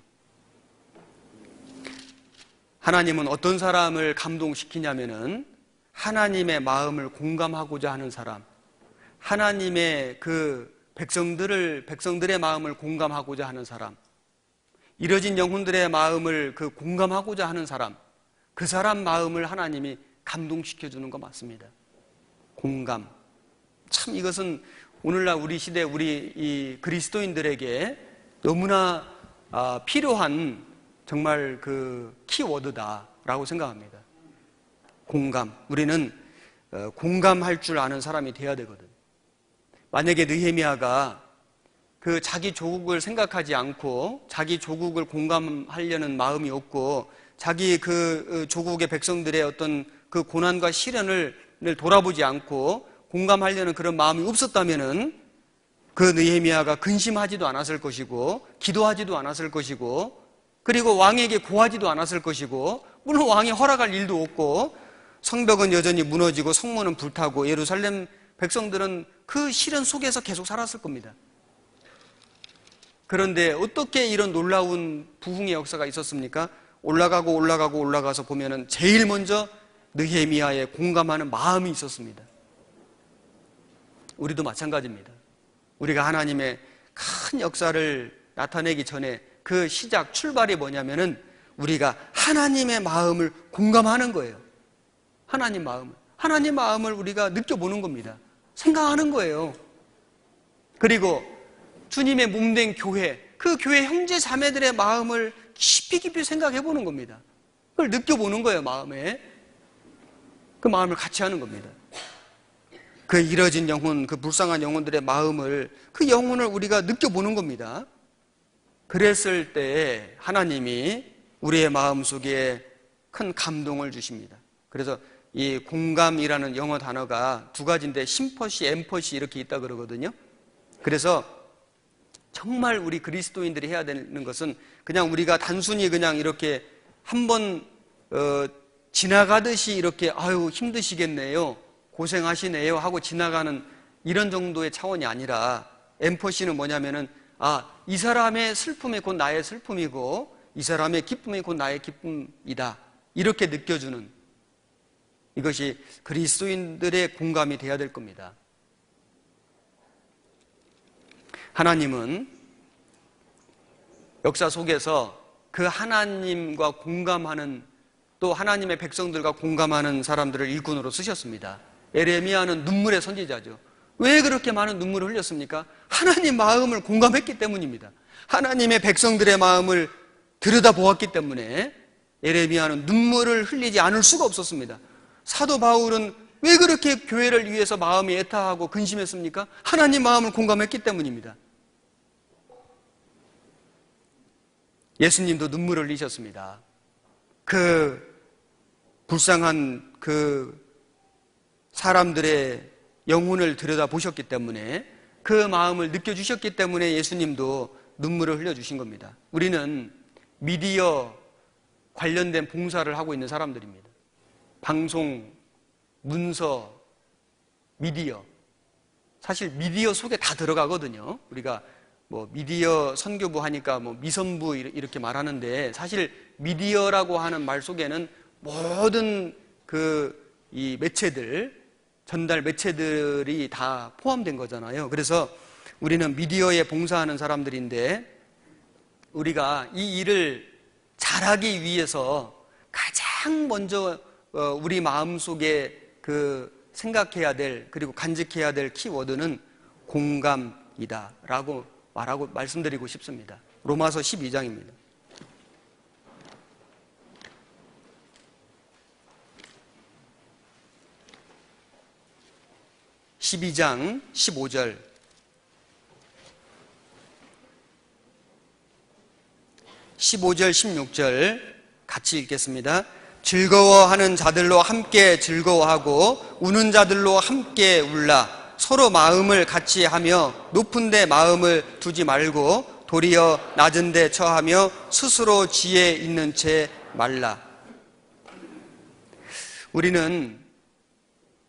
Speaker 1: 하나님은 어떤 사람을 감동시키냐면은 하나님의 마음을 공감하고자 하는 사람, 하나님의 그 백성들의 마음을 공감하고자 하는 사람, 이뤄진 영혼들의 마음을 그 공감하고자 하는 사람, 그 사람 마음을 하나님이 감동시켜주는 거 맞습니다. 공감. 참 이것은 오늘날 우리 시대 우리 이 그리스도인들에게 너무나 필요한 정말 그 키워드다라고 생각합니다. 공감. 우리는 공감할 줄 아는 사람이 돼야 되거든. 만약에 느헤미야가 그 자기 조국을 생각하지 않고 자기 조국을 공감하려는 마음이 없고 자기 그 조국의 백성들의 어떤 그 고난과 시련을 돌아보지 않고 공감하려는 그런 마음이 없었다면은 그 느헤미야가 근심하지도 않았을 것이고 기도하지도 않았을 것이고 그리고 왕에게 고하지도 않았을 것이고 물론 왕이 허락할 일도 없고 성벽은 여전히 무너지고 성문은 불타고 예루살렘 백성들은 그 시련 속에서 계속 살았을 겁니다. 그런데 어떻게 이런 놀라운 부흥의 역사가 있었습니까? 올라가서 보면은 제일 먼저 느헤미야의 공감하는 마음이 있었습니다. 우리도 마찬가지입니다. 우리가 하나님의 큰 역사를 나타내기 전에 그 시작, 출발이 뭐냐면은 우리가 하나님의 마음을 공감하는 거예요. 하나님 마음을 우리가 느껴보는 겁니다. 생각하는 거예요. 그리고 주님의 몸된 교회, 그 교회 형제 자매들의 마음을 깊이 생각해 보는 겁니다. 그걸 느껴보는 거예요, 마음에. 그 마음을 같이 하는 겁니다. 그 이뤄진 영혼, 그 불쌍한 영혼들의 마음을, 그 영혼을 우리가 느껴보는 겁니다. 그랬을 때 하나님이 우리의 마음 속에 큰 감동을 주십니다. 그래서 이 공감이라는 영어 단어가 두 가지인데 심퍼시, 엠퍼시 이렇게 있다 그러거든요. 그래서 정말 우리 그리스도인들이 해야 되는 것은 그냥 우리가 단순히 그냥 이렇게 한번 지나가듯이 이렇게 아유 힘드시겠네요, 고생하시네요 하고 지나가는 이런 정도의 차원이 아니라 엠퍼시는 뭐냐면은 이 사람의 슬픔이 곧 나의 슬픔이고 이 사람의 기쁨이 곧 나의 기쁨이다 이렇게 느껴주는, 이것이 그리스도인들의 공감이 되어야 될 겁니다. 하나님은 역사 속에서 그 하나님과 공감하는, 또 하나님의 백성들과 공감하는 사람들을 일꾼으로 쓰셨습니다. 에레미야는 눈물의 선지자죠. 왜 그렇게 많은 눈물을 흘렸습니까? 하나님 마음을 공감했기 때문입니다. 하나님의 백성들의 마음을 들여다보았기 때문에 에레미야는 눈물을 흘리지 않을 수가 없었습니다. 사도 바울은 왜 그렇게 교회를 위해서 마음이 애타하고 근심했습니까? 하나님 마음을 공감했기 때문입니다. 예수님도 눈물을 흘리셨습니다. 그 불쌍한 그 사람들의 영혼을 들여다보셨기 때문에, 그 마음을 느껴주셨기 때문에 예수님도 눈물을 흘려주신 겁니다. 우리는 미디어 관련된 봉사를 하고 있는 사람들입니다. 방송, 문서, 미디어. 사실 미디어 속에 다 들어가거든요. 우리가 뭐 미디어 선교부 하니까 뭐 미선부 이렇게 말하는데, 사실 미디어라고 하는 말 속에는 모든 이 매체들, 전달 매체들이 다 포함된 거잖아요. 그래서 우리는 미디어에 봉사하는 사람들인데, 우리가 이 일을 잘하기 위해서 가장 먼저 우리 마음속에 생각해야 될, 그리고 간직해야 될 키워드는 공감이다 라고 말씀드리고 싶습니다. 로마서 12장입니다. 12장 15절. 15절, 16절 같이 읽겠습니다. 즐거워하는 자들로 함께 즐거워하고 우는 자들로 함께 울라. 서로 마음을 같이 하며 높은 데 마음을 두지 말고 도리어 낮은 데 처하며 스스로 지혜 있는 채 말라. 우리는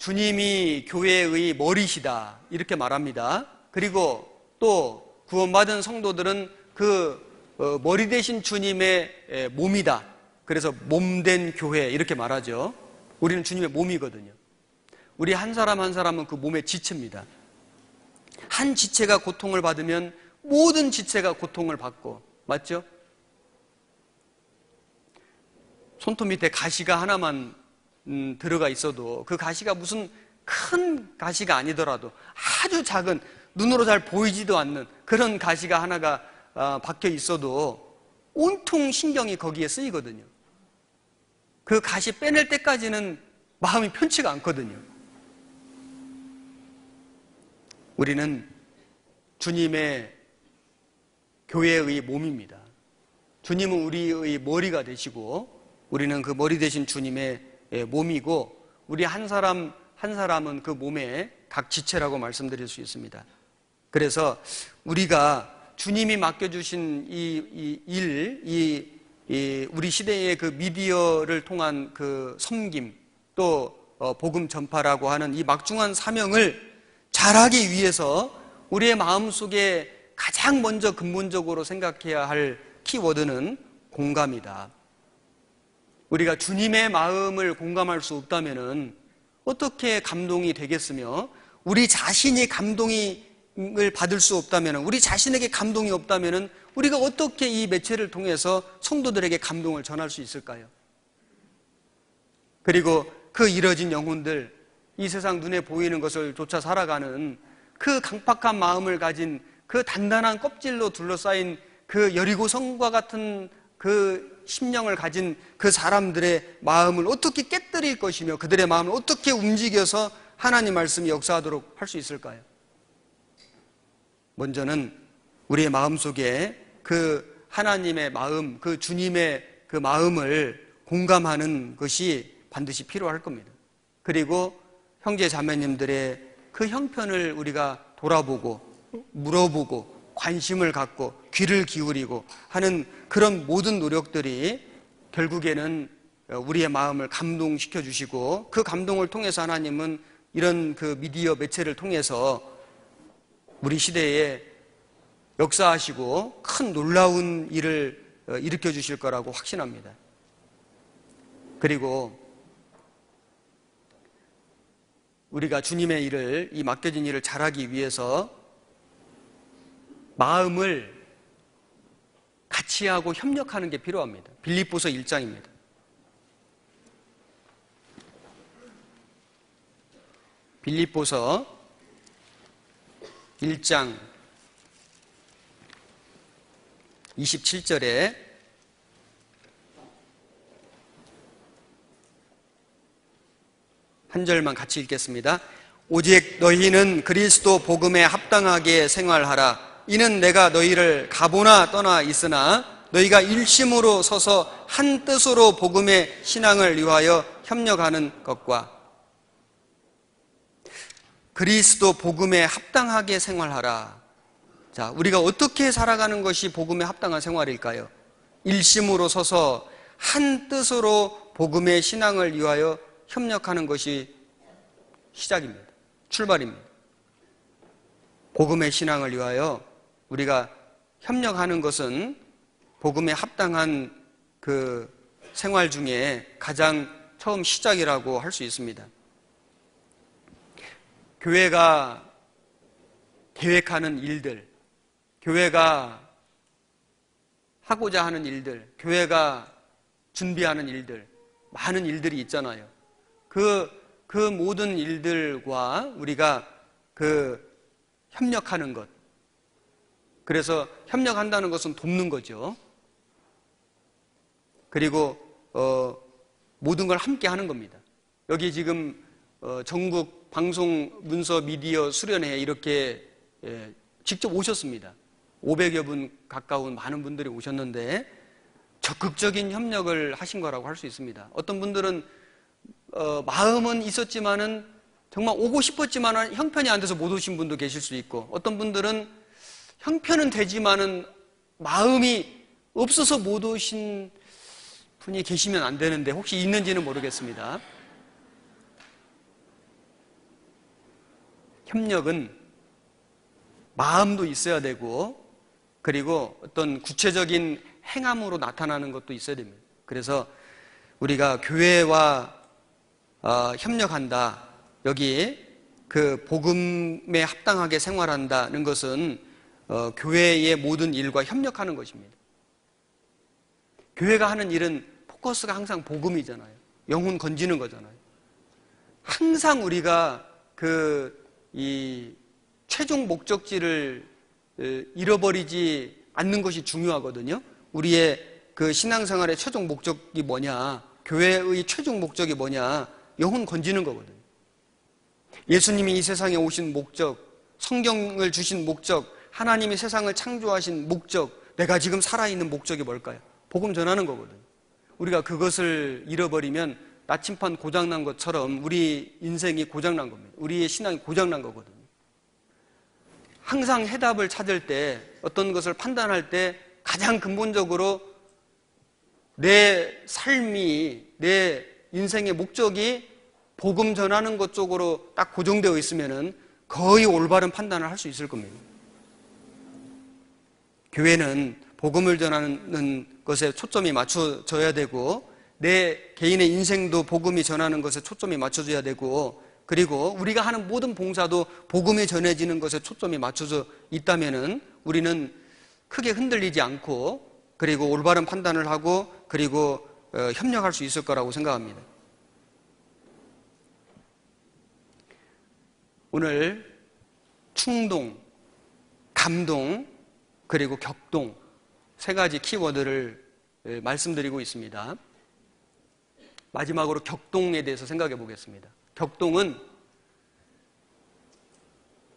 Speaker 1: 주님이 교회의 머리시다 이렇게 말합니다. 그리고 또 구원받은 성도들은 그 머리 대신 주님의 몸이다. 그래서 몸된 교회 이렇게 말하죠. 우리는 주님의 몸이거든요. 우리 한 사람 한 사람은 그 몸의 지체입니다. 한 지체가 고통을 받으면 모든 지체가 고통을 받고, 맞죠? 손톱 밑에 가시가 하나만 들어가 있어도 그 가시가 무슨 큰 가시가 아니더라도 아주 작은, 눈으로 잘 보이지도 않는 그런 가시가 하나가 박혀 있어도 온통 신경이 거기에 쓰이거든요. 그 가시 빼낼 때까지는 마음이 편치가 않거든요. 우리는 주님의 교회의 몸입니다. 주님은 우리의 머리가 되시고 우리는 그 머리 되신 주님의 몸이고, 우리 한 사람 한 사람은 그 몸의 각 지체라고 말씀드릴 수 있습니다. 그래서 우리가 주님이 맡겨주신 우리 시대의 그 미디어를 통한 그 섬김, 또 복음 전파라고 하는 이 막중한 사명을 잘하기 위해서 우리의 마음속에 가장 먼저 근본적으로 생각해야 할 키워드는 공감이다. 우리가 주님의 마음을 공감할 수 없다면 어떻게 감동이 되겠으며, 우리 자신이 감동을 받을 수 없다면, 우리 자신에게 감동이 없다면 우리가 어떻게 이 매체를 통해서 성도들에게 감동을 전할 수 있을까요? 그리고 그 잃어진 영혼들, 이 세상 눈에 보이는 것을 쫓아 살아가는 그 강팍한 마음을 가진, 그 단단한 껍질로 둘러싸인 그 여리고성과 같은 그 심령을 가진 그 사람들의 마음을 어떻게 깨뜨릴 것이며, 그들의 마음을 어떻게 움직여서 하나님 말씀이 역사하도록 할 수 있을까요? 먼저는 우리의 마음속에 그 하나님의 마음, 그 주님의 그 마음을 공감하는 것이 반드시 필요할 겁니다. 그리고 형제 자매님들의 그 형편을 우리가 돌아보고 물어보고 관심을 갖고 귀를 기울이고 하는 그런 모든 노력들이 결국에는 우리의 마음을 감동시켜 주시고, 그 감동을 통해서 하나님은 이런 그 미디어 매체를 통해서 우리 시대에 역사하시고 큰 놀라운 일을 일으켜 주실 거라고 확신합니다. 그리고 우리가 주님의 일을, 이 맡겨진 일을 잘하기 위해서 마음을 같이 하고 협력하는 게 필요합니다. 빌립보서 1장입니다. 빌립보서 1장 27절에 한 절만 같이 읽겠습니다. 오직 너희는 그리스도 복음에 합당하게 생활하라. 이는 내가 너희를 가보나 떠나 있으나 너희가 일심으로 서서 한 뜻으로 복음의 신앙을 위하여 협력하는 것과, 그리스도 복음에 합당하게 생활하라. 자, 우리가 어떻게 살아가는 것이 복음에 합당한 생활일까요? 일심으로 서서 한 뜻으로 복음의 신앙을 위하여 협력하는 것이 시작입니다. 출발입니다. 복음의 신앙을 위하여 우리가 협력하는 것은 복음에 합당한 그 생활 중에 가장 처음 시작이라고 할 수 있습니다. 교회가 계획하는 일들, 교회가 하고자 하는 일들, 교회가 준비하는 일들, 많은 일들이 있잖아요. 그 모든 일들과 우리가 협력하는 것, 그래서 협력한다는 것은 돕는 거죠. 그리고 모든 걸 함께 하는 겁니다. 여기 지금 전국 방송 문서 미디어 수련회에 이렇게 직접 오셨습니다. 500여 분 가까운 많은 분들이 오셨는데 적극적인 협력을 하신 거라고 할 수 있습니다. 어떤 분들은 마음은 있었지만은 정말 오고 싶었지만은 형편이 안 돼서 못 오신 분도 계실 수 있고, 어떤 분들은 형편은 되지만은 마음이 없어서 못 오신 분이 계시면 안 되는데 혹시 있는지는 모르겠습니다. 협력은 마음도 있어야 되고, 그리고 어떤 구체적인 행함으로 나타나는 것도 있어야 됩니다. 그래서 우리가 교회와 협력한다, 여기 그 복음에 합당하게 생활한다는 것은 교회의 모든 일과 협력하는 것입니다. 교회가 하는 일은 포커스가 항상 복음이잖아요. 영혼 건지는 거잖아요. 항상 우리가 이 최종 목적지를 잃어버리지 않는 것이 중요하거든요. 우리의 그 신앙생활의 최종 목적이 뭐냐, 교회의 최종 목적이 뭐냐, 영혼 건지는 거거든요. 예수님이 이 세상에 오신 목적, 성경을 주신 목적, 하나님이 세상을 창조하신 목적, 내가 지금 살아있는 목적이 뭘까요? 복음 전하는 거거든요. 우리가 그것을 잃어버리면 나침판 고장난 것처럼 우리 인생이 고장난 겁니다. 우리의 신앙이 고장난 거거든요. 항상 해답을 찾을 때, 어떤 것을 판단할 때 가장 근본적으로 내 삶이, 내 인생의 목적이 복음 전하는 것 쪽으로 딱 고정되어 있으면 거의 올바른 판단을 할 수 있을 겁니다. 교회는 복음을 전하는 것에 초점이 맞춰져야 되고, 내 개인의 인생도 복음이 전하는 것에 초점이 맞춰져야 되고, 그리고 우리가 하는 모든 봉사도 복음이 전해지는 것에 초점이 맞춰져 있다면 우리는 크게 흔들리지 않고, 그리고 올바른 판단을 하고, 그리고 협력할 수 있을 거라고 생각합니다. 오늘 충동, 감동, 그리고 격동, 세 가지 키워드를 말씀드리고 있습니다. 마지막으로 격동에 대해서 생각해 보겠습니다. 격동은,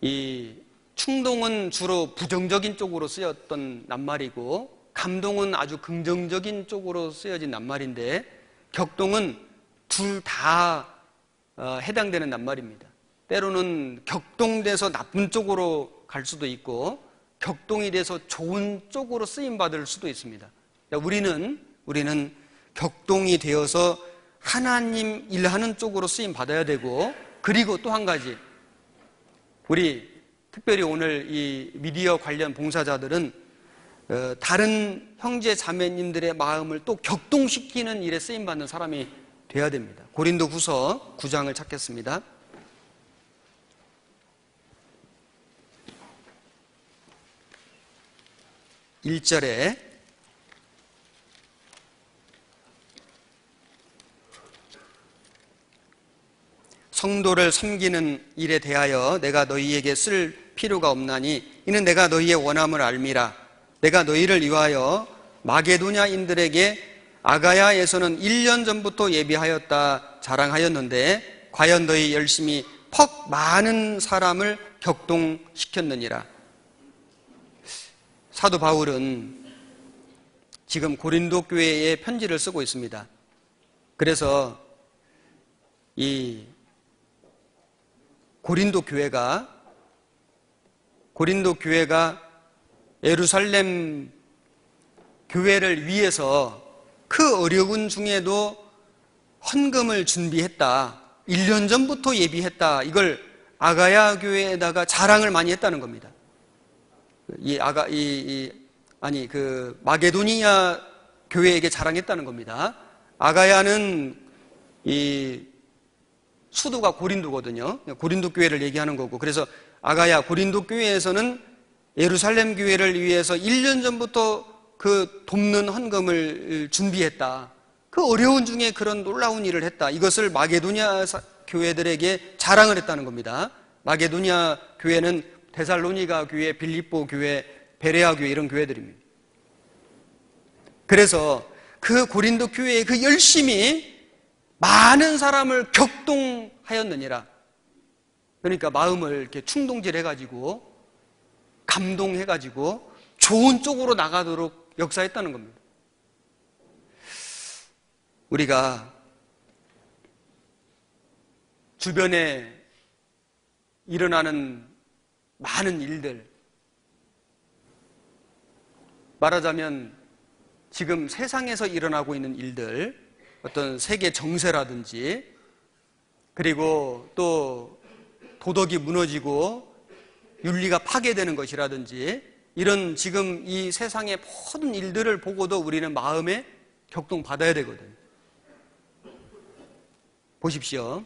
Speaker 1: 이 충동은 주로 부정적인 쪽으로 쓰였던 낱말이고, 감동은 아주 긍정적인 쪽으로 쓰여진 낱말인데, 격동은 둘 다 해당되는 낱말입니다. 때로는 격동돼서 나쁜 쪽으로 갈 수도 있고, 격동이 돼서 좋은 쪽으로 쓰임받을 수도 있습니다. 우리는 격동이 되어서 하나님 일하는 쪽으로 쓰임받아야 되고, 그리고 또 한 가지, 우리 특별히 오늘 이 미디어 관련 봉사자들은 다른 형제 자매님들의 마음을 또 격동시키는 일에 쓰임받는 사람이 돼야 됩니다. 고린도후서 9장을 찾겠습니다. 1절에 성도를 섬기는 일에 대하여 내가 너희에게 쓸 필요가 없나니 이는 내가 너희의 원함을 알미라. 내가 너희를 위하여 마게도냐인들에게 아가야에서는 1년 전부터 예비하였다 자랑하였는데 과연 너희 열심히 퍽 많은 사람을 격동시켰느니라. 사도 바울은 지금 고린도 교회에 편지를 쓰고 있습니다. 그래서 이 고린도 교회가 예루살렘 교회를 위해서 그 어려운 중에도 헌금을 준비했다. 1년 전부터 예비했다. 이걸 아가야 교회에다가 자랑을 많이 했다는 겁니다. 마게도니아 교회에게 자랑했다는 겁니다. 아가야는 이 수도가 고린도거든요. 고린도 교회를 얘기하는 거고, 그래서 아가야 고린도 교회에서는 예루살렘 교회를 위해서 1년 전부터 그 돕는 헌금을 준비했다. 그 어려운 중에 그런 놀라운 일을 했다. 이것을 마게도니아 교회들에게 자랑을 했다는 겁니다. 마게도니아 교회는 데살로니가 교회, 빌립보 교회, 베레아 교회 이런 교회들입니다. 그래서 그 고린도 교회에 그 열심히 많은 사람을 격동하였느니라. 그러니까 마음을 이렇게 충동질해가지고 감동해가지고 좋은 쪽으로 나가도록 역사했다는 겁니다. 우리가 주변에 일어나는 많은 일들, 말하자면 지금 세상에서 일어나고 있는 일들, 어떤 세계 정세라든지, 그리고 또 도덕이 무너지고 윤리가 파괴되는 것이라든지 이런 지금 이 세상의 모든 일들을 보고도 우리는 마음에 격동받아야 되거든요. 보십시오.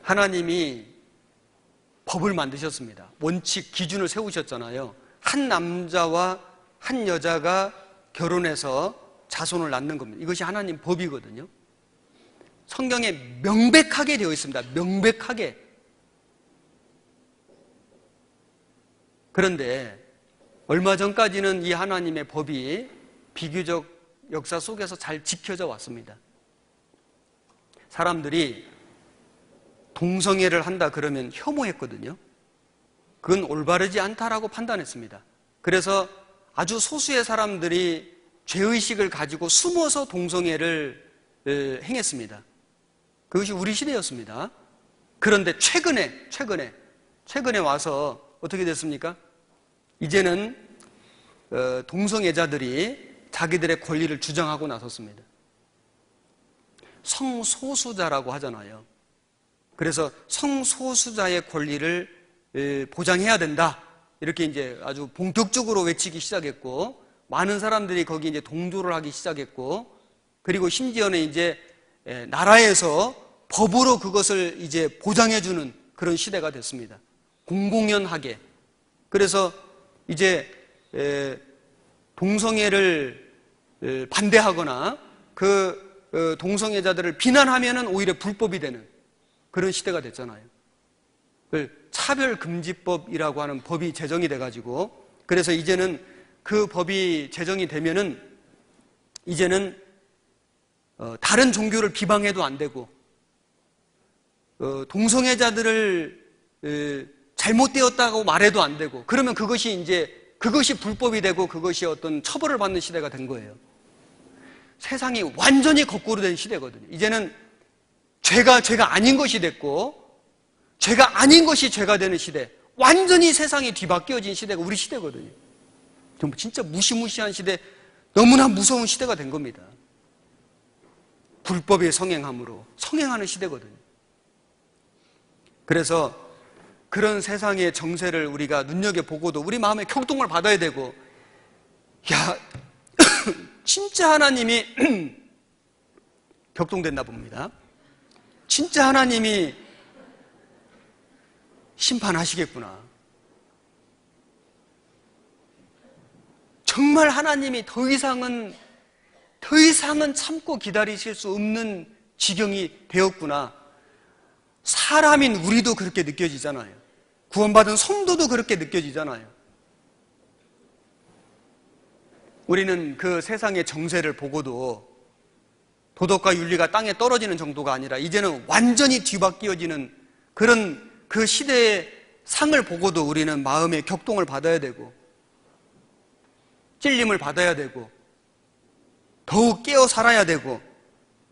Speaker 1: 하나님이 법을 만드셨습니다. 원칙, 기준을 세우셨잖아요. 한 남자와 한 여자가 결혼해서 자손을 낳는 겁니다. 이것이 하나님 법이거든요. 성경에 명백하게 되어 있습니다. 명백하게. 그런데 얼마 전까지는 이 하나님의 법이 비교적 역사 속에서 잘 지켜져 왔습니다. 사람들이 동성애를 한다 그러면 혐오했거든요. 그건 올바르지 않다라고 판단했습니다. 그래서 아주 소수의 사람들이 죄의식을 가지고 숨어서 동성애를 행했습니다. 그것이 우리 시대였습니다. 그런데 최근에 와서 어떻게 됐습니까? 이제는 동성애자들이 자기들의 권리를 주장하고 나섰습니다. 성소수자라고 하잖아요. 그래서 성소수자의 권리를 보장해야 된다. 이렇게 이제 아주 본격적으로 외치기 시작했고, 많은 사람들이 거기 이제 동조를 하기 시작했고, 그리고 심지어는 이제 나라에서 법으로 그것을 이제 보장해주는 그런 시대가 됐습니다. 공공연하게. 그래서 이제 동성애를 반대하거나 그 동성애자들을 비난하면은 오히려 불법이 되는 그런 시대가 됐잖아요. 차별금지법이라고 하는 법이 제정이 돼가지고, 그래서 이제는 그 법이 제정이 되면은 이제는 다른 종교를 비방해도 안 되고, 동성애자들을 잘못되었다고 말해도 안 되고, 그러면 그것이 불법이 되고 그것이 어떤 처벌을 받는 시대가 된 거예요. 세상이 완전히 거꾸로 된 시대거든요. 이제는 죄가 아닌 것이 됐고, 죄가 아닌 것이 죄가 되는 시대, 완전히 세상이 뒤바뀌어진 시대가 우리 시대거든요. 진짜 무시무시한 시대, 너무나 무서운 시대가 된 겁니다. 불법의 성행함으로 성행하는 시대거든요. 그래서 그런 세상의 정세를 우리가 눈여겨보고도 우리 마음에 격동을 받아야 되고, 야, 진짜 하나님이 격동됐나 봅니다. 진짜 하나님이 심판하시겠구나. 정말 하나님이 더 이상은 참고 기다리실 수 없는 지경이 되었구나. 사람인 우리도 그렇게 느껴지잖아요. 구원받은 성도도 그렇게 느껴지잖아요. 우리는 그 세상의 정세를 보고도 도덕과 윤리가 땅에 떨어지는 정도가 아니라 이제는 완전히 뒤바뀌어지는 그런 그 시대의 상을 보고도 우리는 마음의 격동을 받아야 되고, 찔림을 받아야 되고, 더욱 깨어 살아야 되고,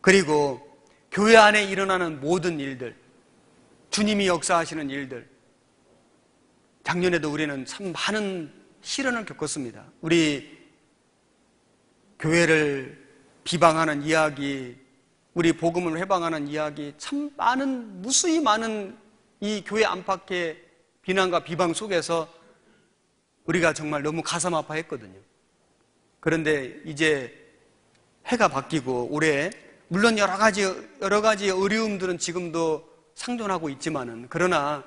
Speaker 1: 그리고 교회 안에 일어나는 모든 일들, 주님이 역사하시는 일들, 작년에도 우리는 참 많은 시련을 겪었습니다. 우리 교회를 비방하는 이야기, 우리 복음을 회방하는 이야기, 참 많은, 무수히 많은 이 교회 안팎의 비난과 비방 속에서 우리가 정말 너무 가슴 아파했거든요. 그런데 이제 해가 바뀌고 올해 물론 여러 가지 어려움들은 지금도 상존하고 있지만은, 그러나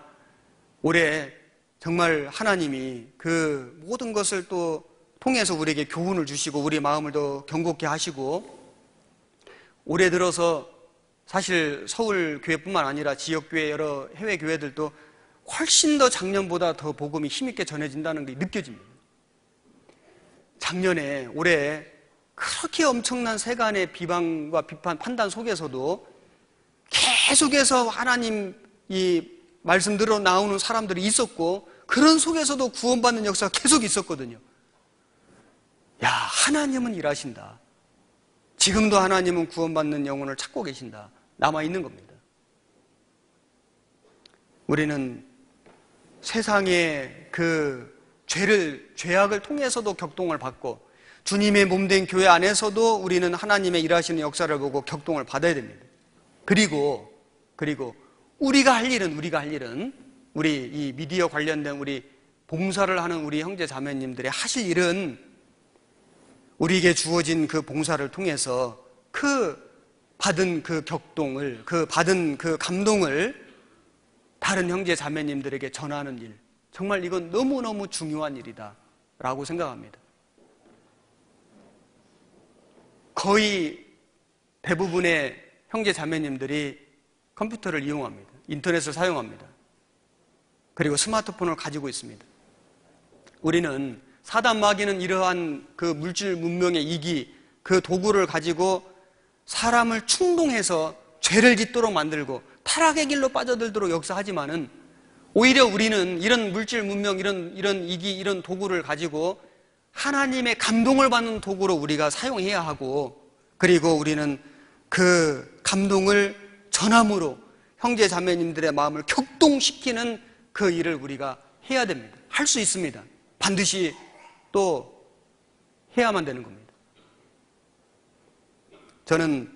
Speaker 1: 올해 정말 하나님이 그 모든 것을 또 통해서 우리에게 교훈을 주시고 우리 마음을 더 견고케 하시고, 올해 들어서 사실 서울 교회뿐만 아니라 지역교회, 여러 해외 교회들도 훨씬 더 작년보다 더 복음이 힘있게 전해진다는 게 느껴집니다. 작년에, 올해 그렇게 엄청난 세간의 비방과 비판, 판단 속에서도 계속해서 하나님 이 말씀대로 나오는 사람들이 있었고, 그런 속에서도 구원받는 역사가 계속 있었거든요. 야, 하나님은 일하신다. 지금도 하나님은 구원받는 영혼을 찾고 계신다. 남아있는 겁니다. 우리는 세상의 그 죄악을 통해서도 격동을 받고, 주님의 몸된 교회 안에서도 우리는 하나님의 일하시는 역사를 보고 격동을 받아야 됩니다. 그리고 우리가 할 일은 우리 이 미디어 관련된 우리 봉사를 하는 우리 형제 자매님들의 하실 일은 우리에게 주어진 그 봉사를 통해서 그 받은 그 격동을, 그 받은 그 감동을 다른 형제 자매님들에게 전하는 일, 정말 이건 너무너무 중요한 일이다 라고 생각합니다. 거의 대부분의 형제 자매님들이 컴퓨터를 이용합니다. 인터넷을 사용합니다. 그리고 스마트폰을 가지고 있습니다. 우리는 사단 마귀는 이러한 그 물질 문명의 이기, 그 도구를 가지고 사람을 충동해서 죄를 짓도록 만들고 타락의 길로 빠져들도록 역사하지만은 오히려 우리는 이런 물질 문명, 이런 이기, 이런 도구를 가지고 하나님의 감동을 받는 도구로 우리가 사용해야 하고, 그리고 우리는 그 감동을 전함으로 형제 자매님들의 마음을 격동시키는 그 일을 우리가 해야 됩니다. 할 수 있습니다. 반드시 또 해야만 되는 겁니다. 저는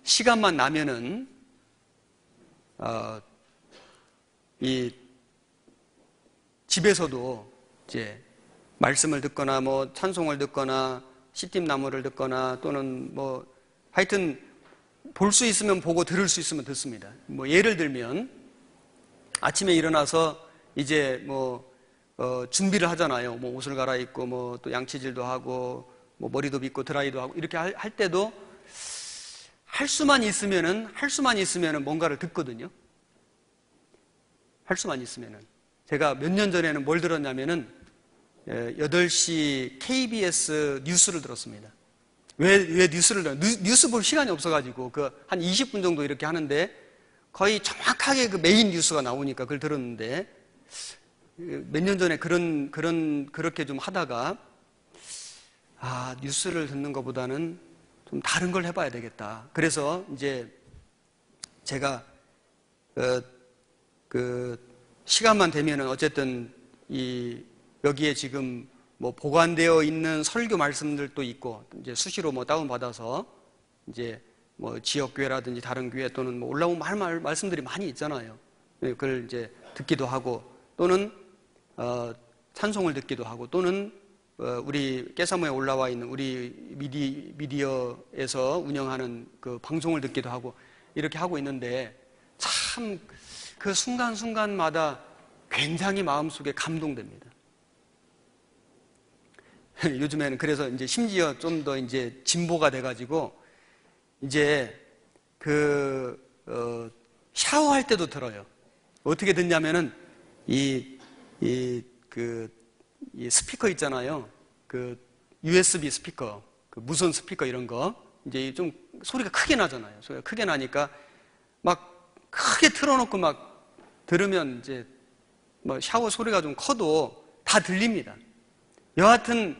Speaker 1: 시간만 나면은 이 집에서도 이제 말씀을 듣거나 뭐 찬송을 듣거나 씨띠나무를 듣거나 또는 뭐 하여튼 볼 수 있으면 보고 들을 수 있으면 듣습니다. 뭐 예를 들면 아침에 일어나서 이제 뭐 준비를 하잖아요. 뭐 옷을 갈아입고 뭐 또 양치질도 하고 뭐 머리도 빗고 드라이도 하고 이렇게 할 때도 할 수만 있으면은 뭔가를 듣거든요. 할 수만 있으면은. 제가 몇 년 전에는 뭘 들었냐면은 8시 KBS 뉴스를 들었습니다. 왜 뉴스를 들어요? 뉴스 볼 시간이 없어가지고 한 20분 정도 이렇게 하는데 거의 정확하게 그 메인 뉴스가 나오니까 그걸 들었는데 몇 년 전에 그렇게 좀 하다가 뉴스를 듣는 것보다는 좀 다른 걸 해봐야 되겠다. 그래서 이제 제가 그 시간만 되면은 어쨌든 여기에 지금 뭐 보관되어 있는 설교 말씀들도 있고 이제 수시로 뭐 다운받아서 이제 뭐 지역교회라든지 다른 교회 또는 뭐 올라온 말씀들이 많이 있잖아요. 그걸 이제 듣기도 하고 또는 찬송을 듣기도 하고 또는 우리 깨사모에 올라와 있는 우리 미디어에서 운영하는 그 방송을 듣기도 하고 이렇게 하고 있는데 참 그 순간순간마다 굉장히 마음속에 감동됩니다. 요즘에는 그래서 이제 심지어 좀 더 이제 진보가 돼가지고 이제 샤워할 때도 들어요. 어떻게 듣냐면은 이 스피커 있잖아요. 그 USB 스피커, 그 무선 스피커 이런 거 이제 좀 소리가 크게 나잖아요. 소리가 크게 나니까 막 크게 틀어놓고 막 들으면 이제 뭐 샤워 소리가 좀 커도 다 들립니다. 여하튼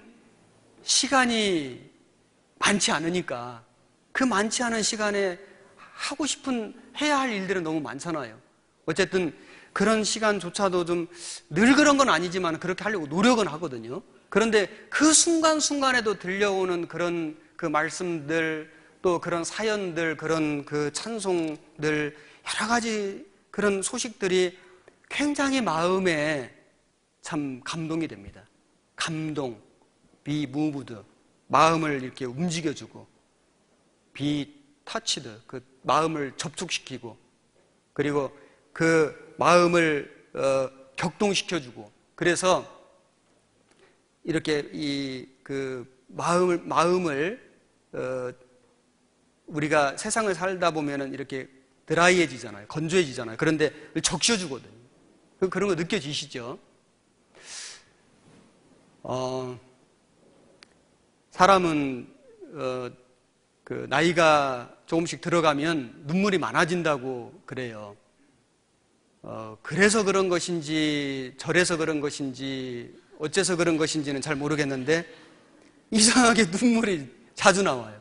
Speaker 1: 시간이 많지 않으니까 그 많지 않은 시간에 하고 싶은 해야 할 일들은 너무 많잖아요. 어쨌든 그런 시간조차도 좀 늘 그런 건 아니지만 그렇게 하려고 노력은 하거든요. 그런데 그 순간순간에도 들려오는 그런 그 말씀들 또 그런 사연들 그런 그 찬송들 여러 가지 그런 소식들이 굉장히 마음에 참 감동이 됩니다. 감동, be moved, 마음을 이렇게 움직여주고 be touched, 그 마음을 접촉시키고 그리고 그 마음을 격동시켜주고 그래서 이렇게 그 마음을 우리가 세상을 살다 보면은 이렇게 드라이해지잖아요. 건조해지잖아요. 그런데 적셔주거든요. 그런 거 느껴지시죠? 사람은 그 나이가 조금씩 들어가면 눈물이 많아진다고 그래요. 그래서 그런 것인지 저래서 그런 것인지 어째서 그런 것인지는 잘 모르겠는데 이상하게 눈물이 자주 나와요.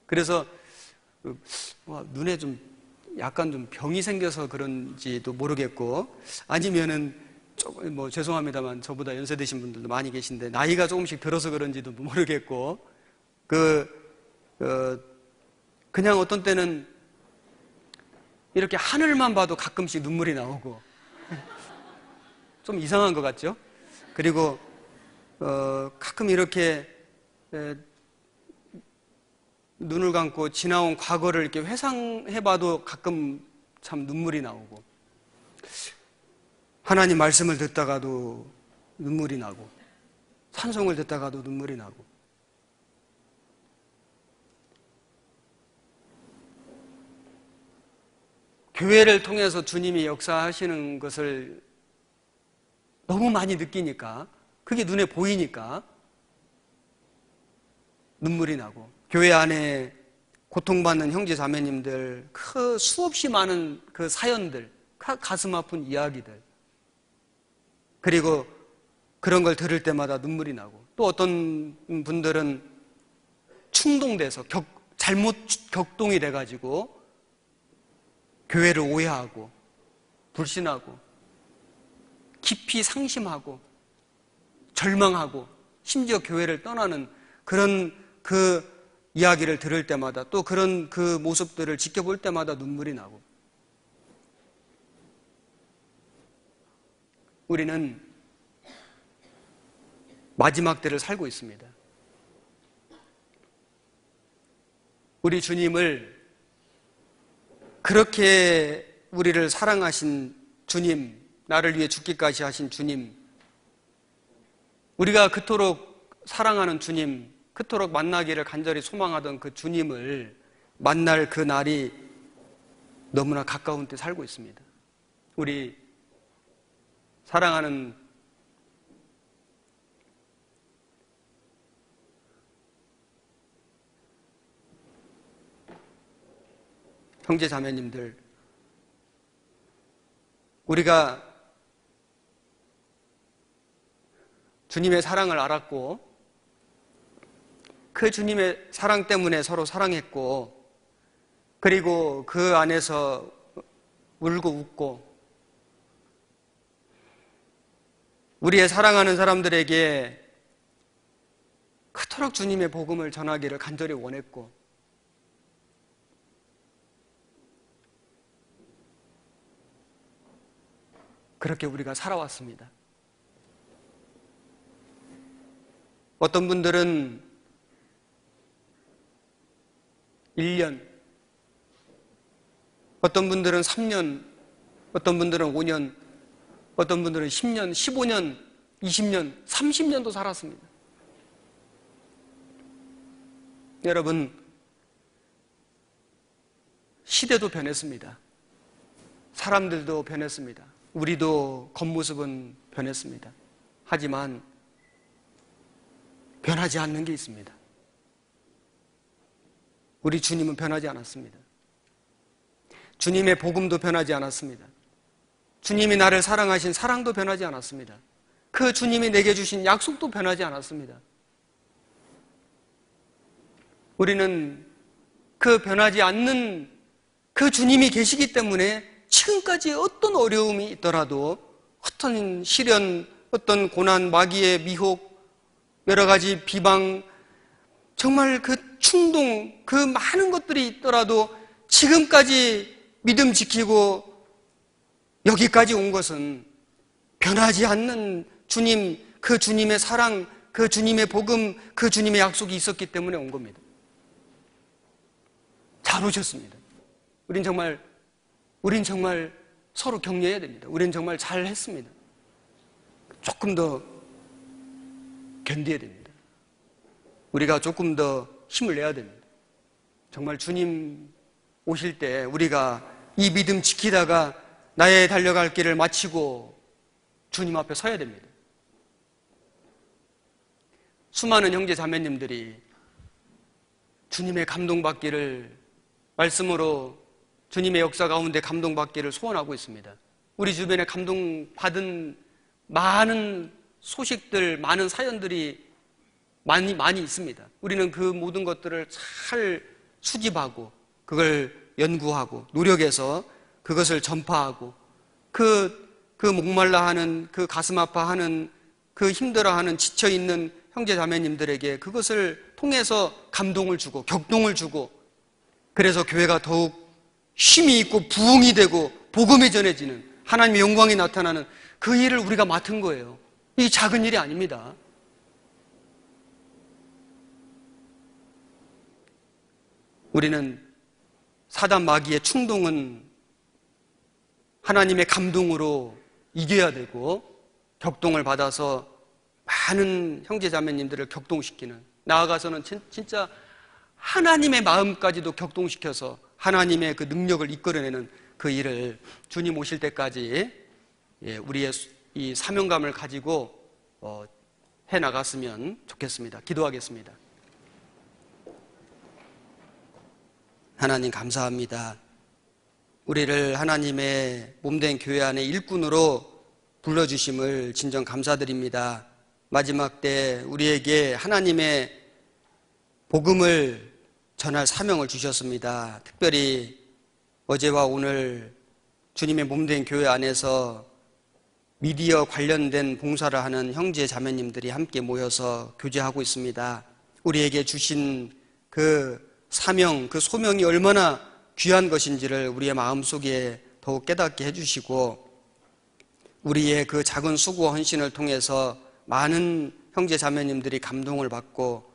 Speaker 1: 그래서 눈에 좀 약간 좀 병이 생겨서 그런지도 모르겠고 아니면은 조금 뭐 죄송합니다만 저보다 연세 드신 분들도 많이 계신데 나이가 조금씩 들어서 그런지도 모르겠고 그냥 어떤 때는 이렇게 하늘만 봐도 가끔씩 눈물이 나오고 좀 이상한 것 같죠? 그리고 가끔 이렇게 눈을 감고 지나온 과거를 이렇게 회상해봐도 가끔 참 눈물이 나오고, 하나님 말씀을 듣다가도 눈물이 나고, 찬송을 듣다가도 눈물이 나고. 교회를 통해서 주님이 역사하시는 것을 너무 많이 느끼니까, 그게 눈에 보이니까 눈물이 나고, 교회 안에 고통받는 형제 자매님들 그 수없이 많은 그 사연들, 가슴 아픈 이야기들, 그리고 그런 걸 들을 때마다 눈물이 나고, 또 어떤 분들은 충동돼서 잘못 격동이 돼가지고 교회를 오해하고 불신하고 깊이 상심하고 절망하고 심지어 교회를 떠나는 그런 그 이야기를 들을 때마다, 또 그런 그 모습들을 지켜볼 때마다 눈물이 나고. 우리는 마지막 때를 살고 있습니다. 우리 주님을, 그렇게 우리를 사랑하신 주님, 나를 위해 죽기까지 하신 주님, 우리가 그토록 사랑하는 주님, 그토록 만나기를 간절히 소망하던 그 주님을 만날 그 날이 너무나 가까운 때 살고 있습니다. 우리 사랑하는 형제 자매님들, 우리가 주님의 사랑을 알았고, 그 주님의 사랑 때문에 서로 사랑했고, 그리고 그 안에서 울고 웃고, 우리의 사랑하는 사람들에게 그토록 주님의 복음을 전하기를 간절히 원했고, 그렇게 우리가 살아왔습니다. 어떤 분들은 1년, 어떤 분들은 3년, 어떤 분들은 5년, 어떤 분들은 10년, 15년, 20년, 30년도 살았습니다. 여러분, 시대도 변했습니다. 사람들도 변했습니다. 우리도 겉모습은 변했습니다. 하지만 변하지 않는 게 있습니다. 우리 주님은 변하지 않았습니다. 주님의 복음도 변하지 않았습니다. 주님이 나를 사랑하신 사랑도 변하지 않았습니다. 그 주님이 내게 주신 약속도 변하지 않았습니다. 우리는 그 변하지 않는 그 주님이 계시기 때문에 지금까지 어떤 어려움이 있더라도, 어떤 시련, 어떤 고난, 마귀의 미혹, 여러 가지 비방, 정말 그 충동, 그 많은 것들이 있더라도 지금까지 믿음 지키고 여기까지 온 것은 변하지 않는 주님, 그 주님의 사랑, 그 주님의 복음, 그 주님의 약속이 있었기 때문에 온 겁니다. 잘 오셨습니다. 우린 정말 서로 격려해야 됩니다. 우린 정말 잘 했습니다. 조금 더 견뎌야 됩니다. 우리가 조금 더 힘을 내야 됩니다. 정말 주님 오실 때 우리가 이 믿음 지키다가 나의 달려갈 길을 마치고 주님 앞에 서야 됩니다. 수많은 형제 자매님들이 주님의 감동받기를, 말씀으로 주님의 역사 가운데 감동받기를 소원하고 있습니다. 우리 주변에 감동받은 많은 소식들, 많은 사연들이 많이 있습니다. 우리는 그 모든 것들을 잘 수집하고, 그걸 연구하고, 노력해서 그것을 전파하고, 그 목말라 하는, 그 가슴 아파하는, 그 힘들어하는, 지쳐있는 형제 자매님들에게 그것을 통해서 감동을 주고, 격동을 주고, 그래서 교회가 더욱 힘이 있고 부흥이 되고 복음이 전해지는 하나님의 영광이 나타나는 그 일을 우리가 맡은 거예요. 이 작은 일이 아닙니다. 우리는 사단 마귀의 충동은 하나님의 감동으로 이겨야 되고 격동을 받아서 많은 형제 자매님들을 격동시키는, 나아가서는 진짜 하나님의 마음까지도 격동시켜서 하나님의 그 능력을 이끌어내는 그 일을 주님 오실 때까지 우리의 이 사명감을 가지고 해나갔으면 좋겠습니다. 기도하겠습니다. 하나님 감사합니다. 우리를 하나님의 몸된 교회 안에 일꾼으로 불러주심을 진정 감사드립니다. 마지막 때 우리에게 하나님의 복음을 전할 사명을 주셨습니다. 특별히 어제와 오늘 주님의 몸된 교회 안에서 미디어 관련된 봉사를 하는 형제 자매님들이 함께 모여서 교제하고 있습니다. 우리에게 주신 그 사명, 그 소명이 얼마나 귀한 것인지를 우리의 마음속에 더욱 깨닫게 해주시고, 우리의 그 작은 수고와 헌신을 통해서 많은 형제 자매님들이 감동을 받고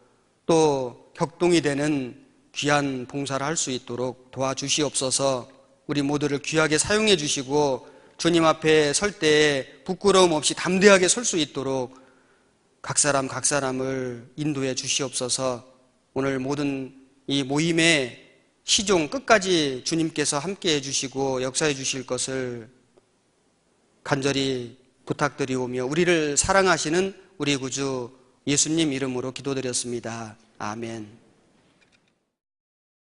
Speaker 1: 또 격동이 되는 귀한 봉사를 할 수 있도록 도와주시옵소서. 우리 모두를 귀하게 사용해 주시고 주님 앞에 설 때에 부끄러움 없이 담대하게 설 수 있도록 각 사람을 인도해 주시옵소서. 오늘 모든 이 모임의 시종 끝까지 주님께서 함께 해주시고 역사해 주실 것을 간절히 부탁드리오며 우리를 사랑하시는 우리 구주 예수님 이름으로 기도드렸습니다. 아멘.